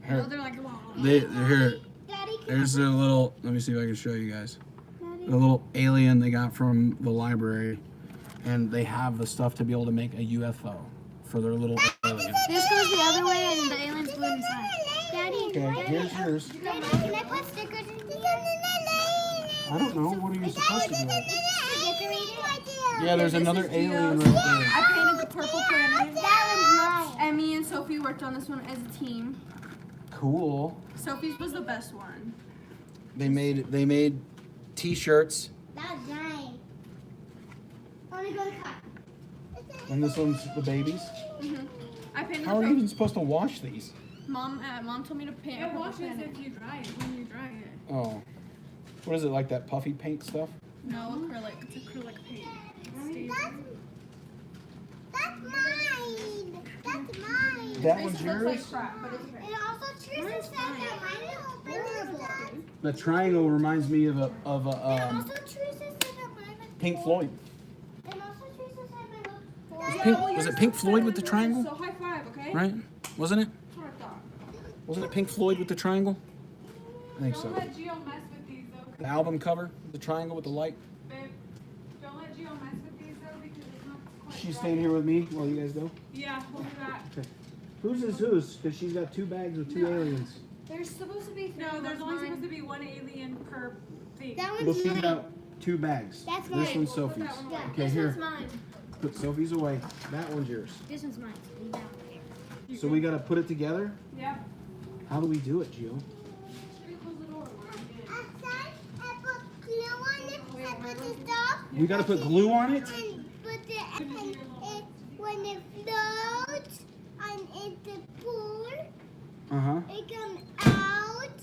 Here, They're like, here. Daddy, There's a little. Let me see if I can show you guys. Daddy. The little alien they got from the library, and they have the stuff to be able to make a UFO for their little alien. This goes the other way, and the alien's blue inside. Daddy, Okay, here's yours. Daddy, can I put stickers in here? I don't know. What are you supposed to do with it? Decorate. Yeah, there's another alien right there. I painted the purple pyramid. That one's mine. And me and Sophie worked on this one as a team. Cool. Sophie's was the best one. They made T-shirts, That's mine. I want to go to the car. and this one's the babies. I painted How are the you even supposed to wash these? Mom told me to paint. It washes if you dry it, when you dry it. Oh, what is it, like that puffy paint stuff? No, acrylic. It's acrylic paint. That's mine. That's mine. That It one's looks yours. like crap, but it's okay. It also Teresa said that mine will open this up. The triangle reminds me of a And also Teresa said that mine would Pink Floyd. And also Teresa said mine would Was Yeah, Pink, well, was it yours Pink is Floyd better with the than triangle? yours, So high five, okay? Right? Wasn't it? That's what I thought. Wasn't it Pink Floyd with the triangle? I think so. Don't let Gio mess with these though. The album cover, the triangle with the light. Babe, don't let Gio mess with these though because it's not quite She's dry. staying here with me while you guys go. Yeah, we'll do that. Okay. Whose is whose? Because she's got 2 bags with 2 aliens. There's supposed to be 3. No, there's only mine. supposed to be 1 alien per thing. That Well, one's she's mine. got 2 bags. That's This mine. one's Sophie's. that one away. Okay, This here. one's mine. Put Sophie's away. That one's yours. This one's mine. Leave that one there. So we gotta put it together? Yeah. How do we do it, Gio? I put glue on it. I put the stuff. We gotta put glue on it? And put the and it floats and in the pool. Uh-huh. It comes out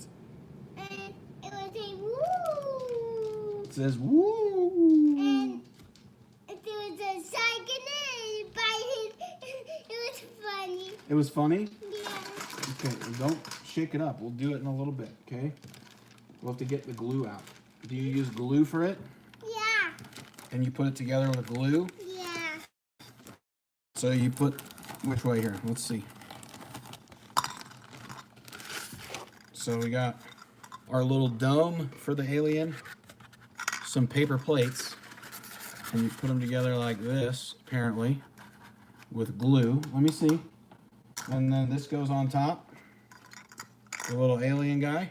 and it was a woo. It says, woo. And there was a second and it was funny. It was funny? Yeah. Okay, well, don't shake it up. We'll do it in a little bit, okay? We'll have to get the glue out. Do you use glue for it? Yeah. And you put it together with glue? Yeah. So you put, which way here? Let's see. So we got our little dome for the alien, some paper plates, and you put them together like this, apparently, with glue. Let me see. And then this goes on top. The little alien guy.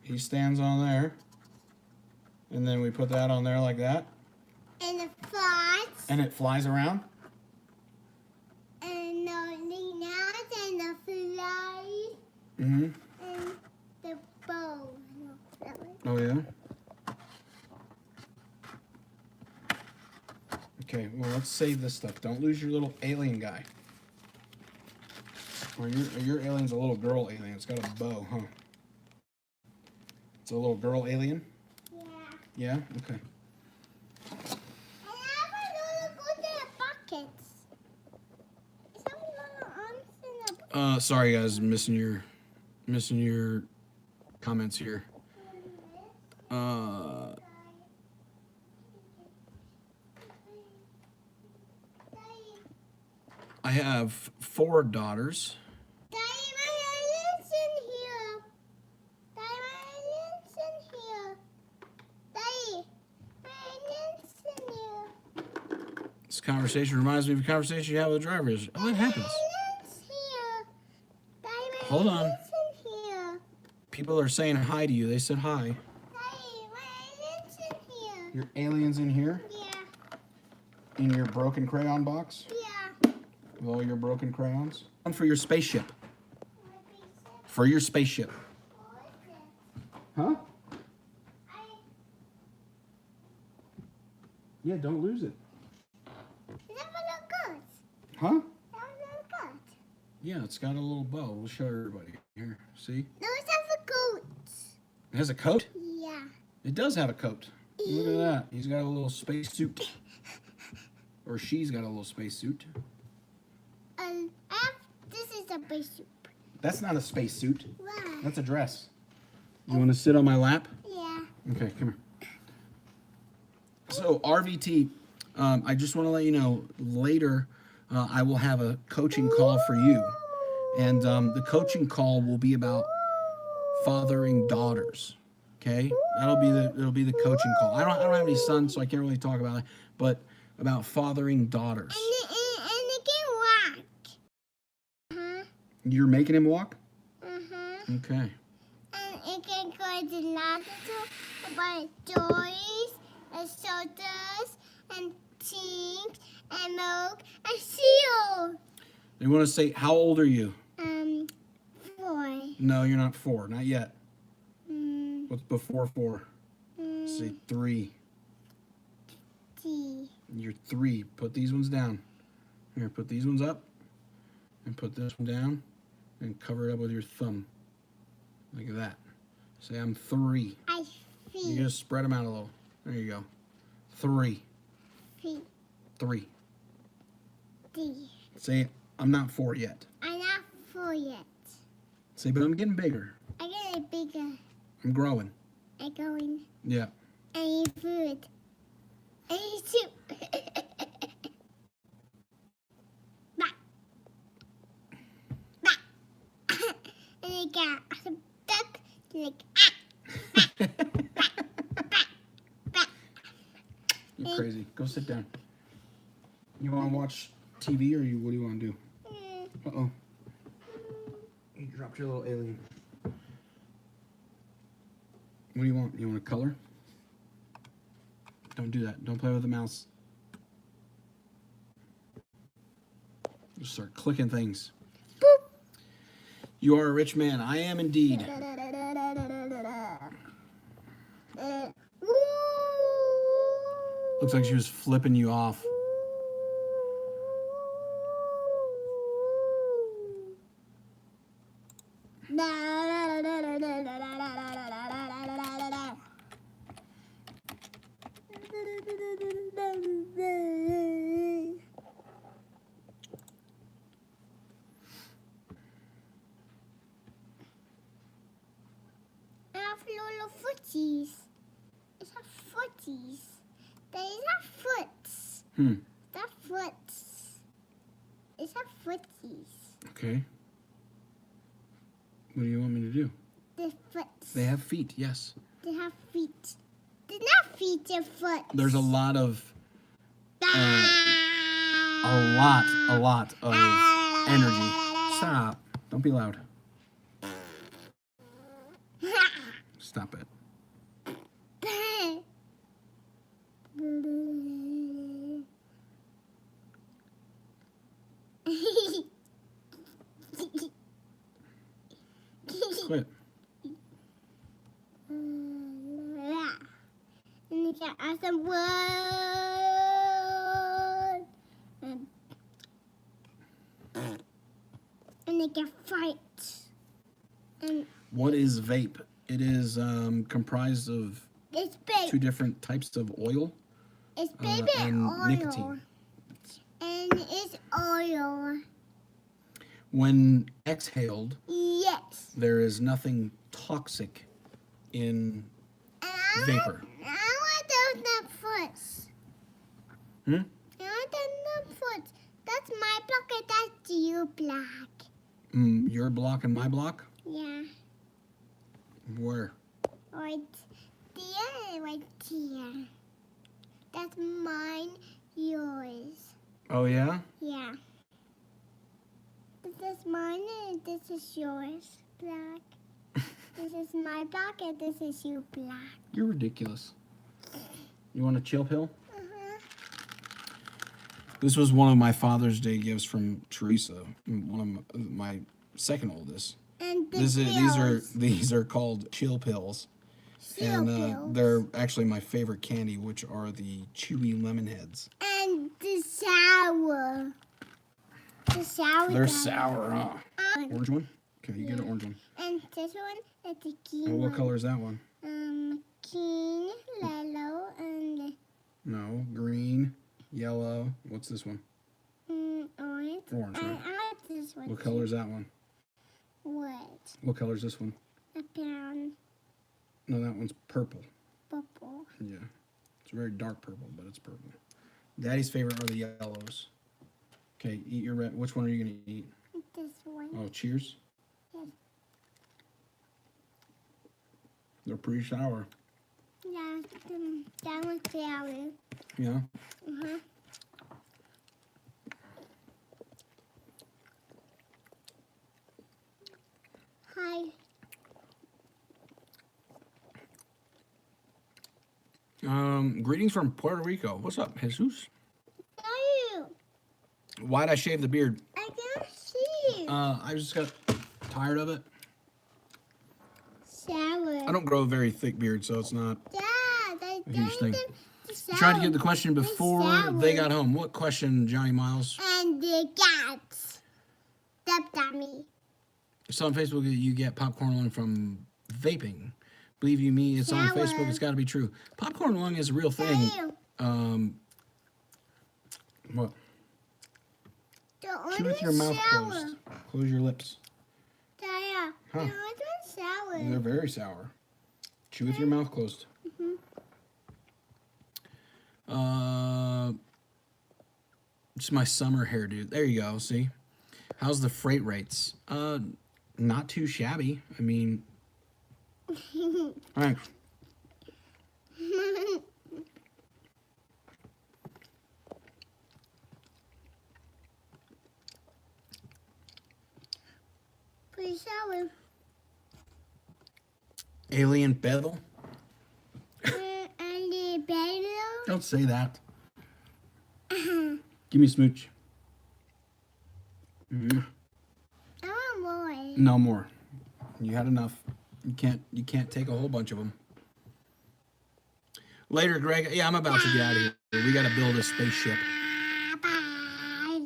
He stands on there. And then we put that on there like that. And the flies. And it flies around. And the nuts and the flies. Mm-hmm. And the bow. Oh, yeah? Okay, well, let's save this stuff. Don't lose your little alien guy. Or your alien's a little girl alien. It's got a bow, huh? It's a little girl alien? Yeah. Yeah? Okay. And I want to go to the buckets. Some little arms in the bucket. Sorry guys, missing your comments here. I have 4 daughters. Daddy, my alien's in here. Daddy, my alien's in here. Daddy, my alien's in here. This conversation reminds me of a conversation you had with the drivers. Oh, it happens. My alien's here. Daddy, my Hold on. alien's in here. People are saying hi to you. They said hi. Daddy, my alien's in here. Your alien's in here? Yeah. In your broken crayon box? Yeah. With all your broken crayons? One for your spaceship. For your spaceship. Huh? Yeah, don't lose it. Is that for the goods? Huh? That was for goods. Yeah, it's got a little bow. We'll show everybody. Here, see? No, it's not for goats. It has a coat? Yeah. It does have a coat. Look at that. He's got a little space suit. Or she's got a little space suit. This is a base soup. That's not a space suit. Wow. That's a dress. You want to sit on my lap? Yeah. Okay, come here. So, RVT, I just want to let you know, later I will have a coaching call for you. And the coaching call will be about fathering daughters. Okay? It'll be the coaching call. I don't have any sons, so I can't really talk about it, but about fathering daughters. And it can walk. Uh-huh. You're making him walk? Uh-huh. Okay. And it can go to the laboratory by toys and sodas and things and milk and cereal. You want to say, how old are you? 4. No, you're not 4. Not yet. Mm, What's before 4? Say 3. T. You're 3. Put these ones down. Here, put these ones up. And put this one down. And cover it up with your thumb. Like that. Say, I'm 3. I You see. just spread them out a little. There you go. 3. T. 3. D. Say, I'm not 4 yet. I'm not 4 yet. Say, but I'm getting bigger. I get it bigger. I'm growing. I go in. Yeah. I eat food. I eat soup. Bah. Bah. And I got a duck. Like, You're crazy. Go sit down. You want to watch TV or what do you want to do? Uh-oh. You dropped your little alien. What do you want? You want a color? Don't do that. Don't play with the mouse. Just start clicking things. boop. You are a rich man. I am indeed. Looks like she was flipping you off. I have little footies. It's a footies. There is a foots. The foots. It's a footies. Okay. What do you want me to do? The foots. They have feet, yes. They have feet. They're not feet, they're foot. There's a lot of energy. Stop. Don't be loud. Stop it. Quit. And you can ask them what. And they can fight. And What is vape? It is comprised of it's two big. different types of oil It's baby and oil. nicotine. And it's oil. When exhaled, Yes. there is nothing toxic in And I vapor. I want those nut Hmm? I want those nut That's my block and that's your block. Your block and my block? Yeah. Where? Right there, right here. That's mine, yours. Oh, yeah? Yeah. This is mine and this is yours, black. This is my block and this is your black. You're ridiculous. You want a chill pill? Uh-huh. This was one of my Father's Day gifts from Teresa, one of my second oldest. And the These are called chill pills, and they're actually my favorite candy, which are the chewy lemon heads. And the sour. The sour. They're guy. sour, huh? Orange one? Okay, you get an orange one. And this one is the key Well, what one. color is that one? Green, yellow, and No, green, yellow. What's this one? orange. Orange, I right? like this one. What too. color is that one? What? What color is this one? A brown, No, that one's purple. purple. Yeah, it's a very dark purple, but it's purple. Daddy's favorite are the yellows. Okay, eat your red. Which one are you gonna eat? This one. Oh, cheers. Yes. They're pretty sour. Yeah, that one's sour. Yeah. Uh-huh. Hi. Greetings from Puerto Rico. What's up, Jesus? How are you? Why'd I shave the beard? I can't see you. I just got tired of it. Sour. I don't grow a very thick beard, so it's not. Dad, I A huge thing. sour. Tried to get the question It's before they sour. got home. What question, Johnny Miles? And the cats stepped on me. So on Facebook, you get popcorn lung from vaping. Believe you me, it's on Sour. Facebook. It's got to be true. Popcorn lung is a real thing. Ew. What? The orange Chew with your one's mouth sour. closed. Close your lips. Daya, the Huh. orange one's sour. They're very sour. Chew with your mouth closed. It's my summer hairdo. There you go. See, how's the freight rates? Not too shabby. I mean, thanks. Pretty sour. Alien bevel. And the bello. Don't say that. Give me a smooch. I want more. No more. You had enough. You can't take a whole bunch of them. Later, Greg. Yeah, I'm about to get out of here. We got to build a spaceship. Bye.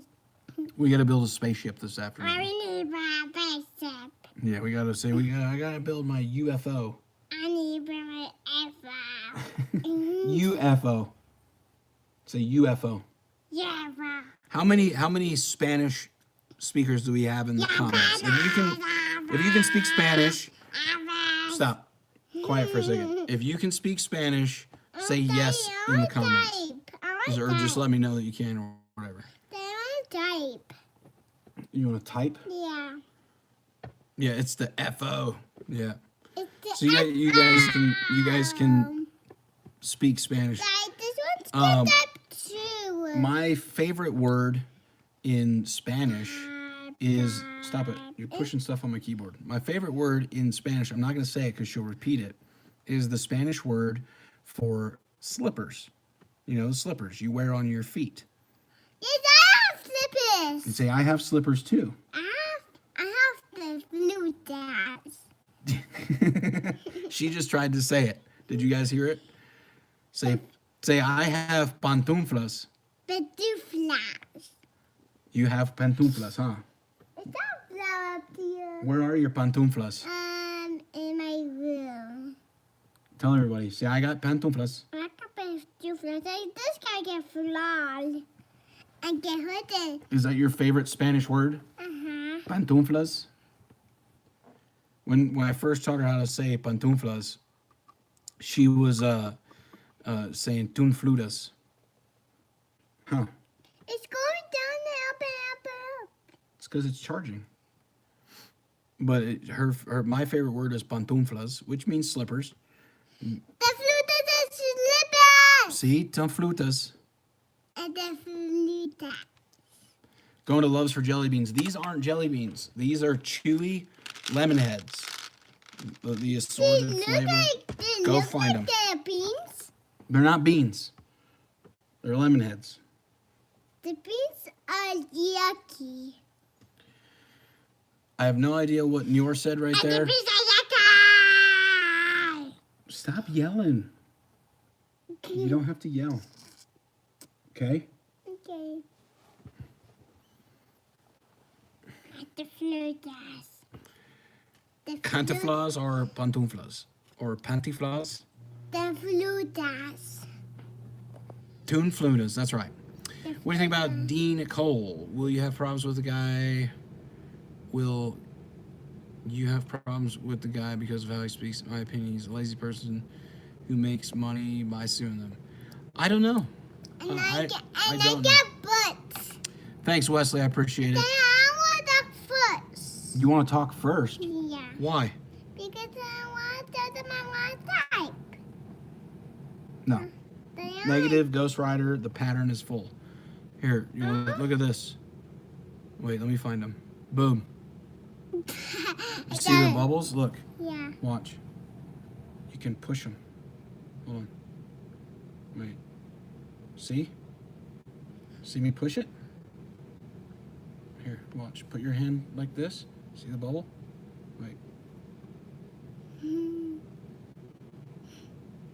We got to build a spaceship this afternoon. I need my bicep. Yeah, we gotta say I gotta build my UFO. I need to bring my ever. UFO. Say UFO. Yeah, bro. How many Spanish speakers do we have in the comments? If you can speak Spanish, stop. Quiet for a second. If you can speak Spanish, say yes in the comments. Or just let me know that you can or whatever. I want type. You want to type? Yeah. Yeah, it's the FO. Yeah. It's the So you guys can speak Spanish. Like, this one's good type too. My favorite word in Spanish is stop it. You're pushing stuff on my keyboard. My favorite word in Spanish, I'm not going to say it because she'll repeat it, is the Spanish word for slippers. You know, the slippers you wear on your feet. Yes, I have slippers. You say, I have slippers too. I have the blue dash. She just tried to say it. Did you guys hear it? Say, I have pantuflas. The two flash. You have pantuflas, huh? It's that flower up here. Where are your pantuflas? In my room. Tell everybody. Say, I got pantuflas. I got two flash. This guy get flawed. And get hooded. Is that your favorite Spanish word? Uh-huh. Pantuflas. When I first taught her how to say pantuflas, she was saying tunflutas. Huh. It's going down there, up and up and up. It's because it's charging. But my favorite word is pantuflas, which means slippers. The flutas is slippers. See, tunflutas. And the fluta. Going to Loves for Jelly Beans. These aren't jelly beans. These are chewy lemon heads. The assorted flavor. Go find them. They're beans. They're not beans. They're lemon heads. The beans are yucky. I have no idea what Nior said right And there. the beans are yucky. Stop yelling. You don't have to yell. Okay? Okay. The flutas. Cantiflas or pantuflas? Or pantiflas? The flutas. Tunflutas, that's right. What do you think about Dean Cole? Will you have problems with the guy? Will you have problems with the guy because of how he speaks? In my opinion, he's a lazy person who makes money by suing them. I don't know. And I I don't know. get butts. Thanks, Wesley. I appreciate Then it. I want the first. You want to talk first? Yeah. Why? Because I want to tell them I want to type. No. Then I Negative, Ghost Rider, the pattern is full. Here, you want to look at this. Wait, let me find them. Boom. You see the bubbles? Look. Yeah. Watch. You can push them. Hold on. Wait. See? See me push it? Here, watch. Put your hand like this. See the bubble? Wait.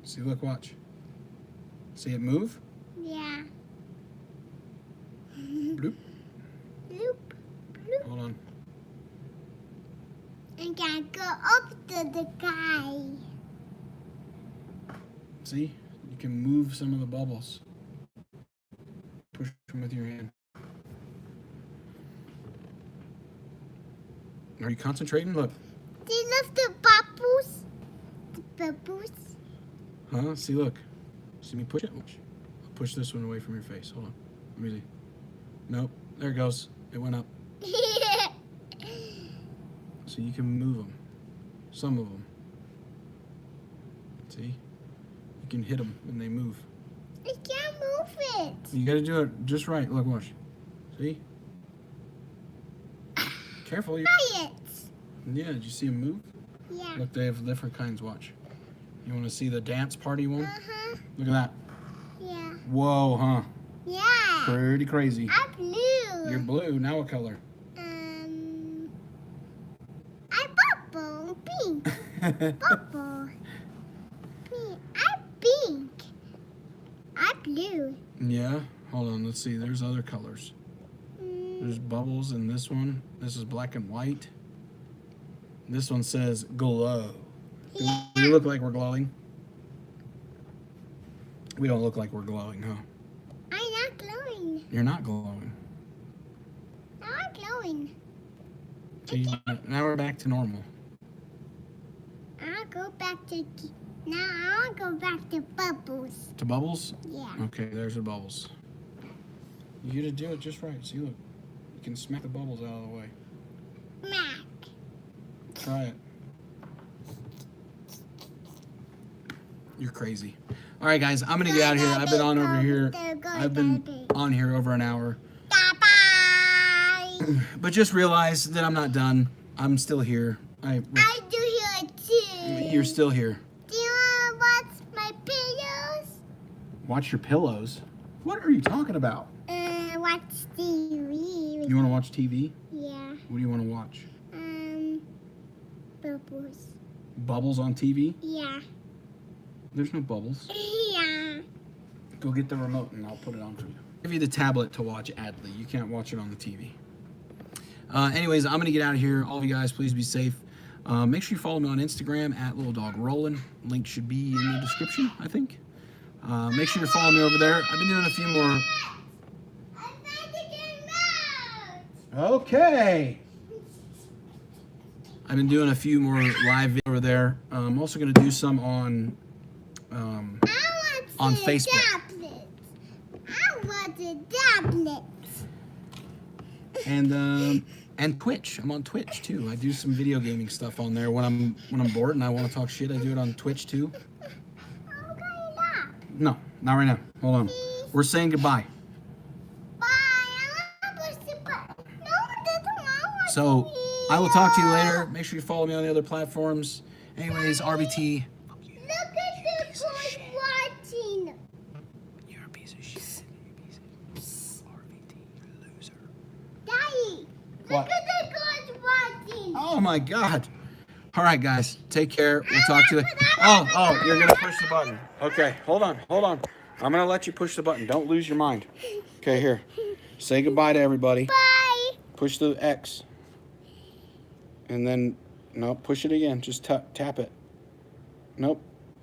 See, look, watch. See it move? Yeah. Bloop. Bloop. Bloop. Hold on. And can go up to the guy. See? You can move some of the bubbles. Push them with your hand. Are you concentrating? Look. Do you love the bubbles? The bubbles? Huh? See, look. See me push it? Watch. I'll push this one away from your face. Hold on. Let me see. Nope. There it goes. It went up. So you can move them. Some of them. See? You can hit them when they move. I can't move it. You gotta do it just right. Look, watch. See? Careful. Try it. Yeah, did you see them move? Yeah. Look, they have different kinds. Watch. You want to see the dance party one? Uh-huh. Look at that. Yeah. Whoa, huh? Yeah. Pretty crazy. I'm blue. You're blue. Now what color? I'm purple. Pink. Purple. Pink. I'm pink. I'm blue. Yeah. Hold on. Let's see. There's other colors. There's bubbles in this one. This is black and white. This one says glow. Do we look like we're glowing? We don't look like we're glowing, huh? I'm not glowing. You're not glowing. I'm glowing. So now we're back to normal. I'll go back to. Now I'll go back to bubbles. To bubbles? Yeah. Okay, there's the bubbles. You gotta do it just right. See, look. You can smack the bubbles out of the way. Mac. Try it. You're crazy. All right, guys, I'm gonna get out of here. I've been on over here. I've been on here over an hour. Bye. But just realize that I'm not done. I'm still here. I do here too. You're still here. Do you want to watch my pillows? Watch your pillows. What are you talking about? Watch TV. You want to watch TV? Yeah. What do you want to watch? Bubbles. Bubbles on TV? Yeah. There's no bubbles. Yeah. Go get the remote and I'll put it on for you. I'll give you the tablet to watch Adley. You can't watch it on the TV. Anyways, I'm going to get out of here. All of you guys, please be safe. Make sure you follow me on Instagram at Lil Dawg Rollin'. Link should be in the description, I think. Make sure you follow me over there. I've been doing a few more. I'm trying to get out. Okay. I've been doing a few more live videos over there. I'm also going to do some on Facebook. Tablet. I want a tablet. And Twitch. I'm on Twitch too. I do some video gaming stuff on there when I'm bored and I want to talk shit. I do it on Twitch too. No, not right now. Hold on. We're saying goodbye. Bye. I want to push the button. No, it doesn't want to. So I will talk to you later. Make sure you follow me on the other platforms. Anyways, RBT. Look at the boys watching. You're a piece of shit. RBT, you loser. Daddy, What? look at the boys watching. Oh my God. All right, guys. Take care. We'll talk to you later. Oh, you're going to push the button. Okay, hold on. I'm going to let you push the button. Don't lose your mind. Okay, here. Say goodbye to everybody. Bye. Push the X. And then, no, push it again. Just tap it. Nope.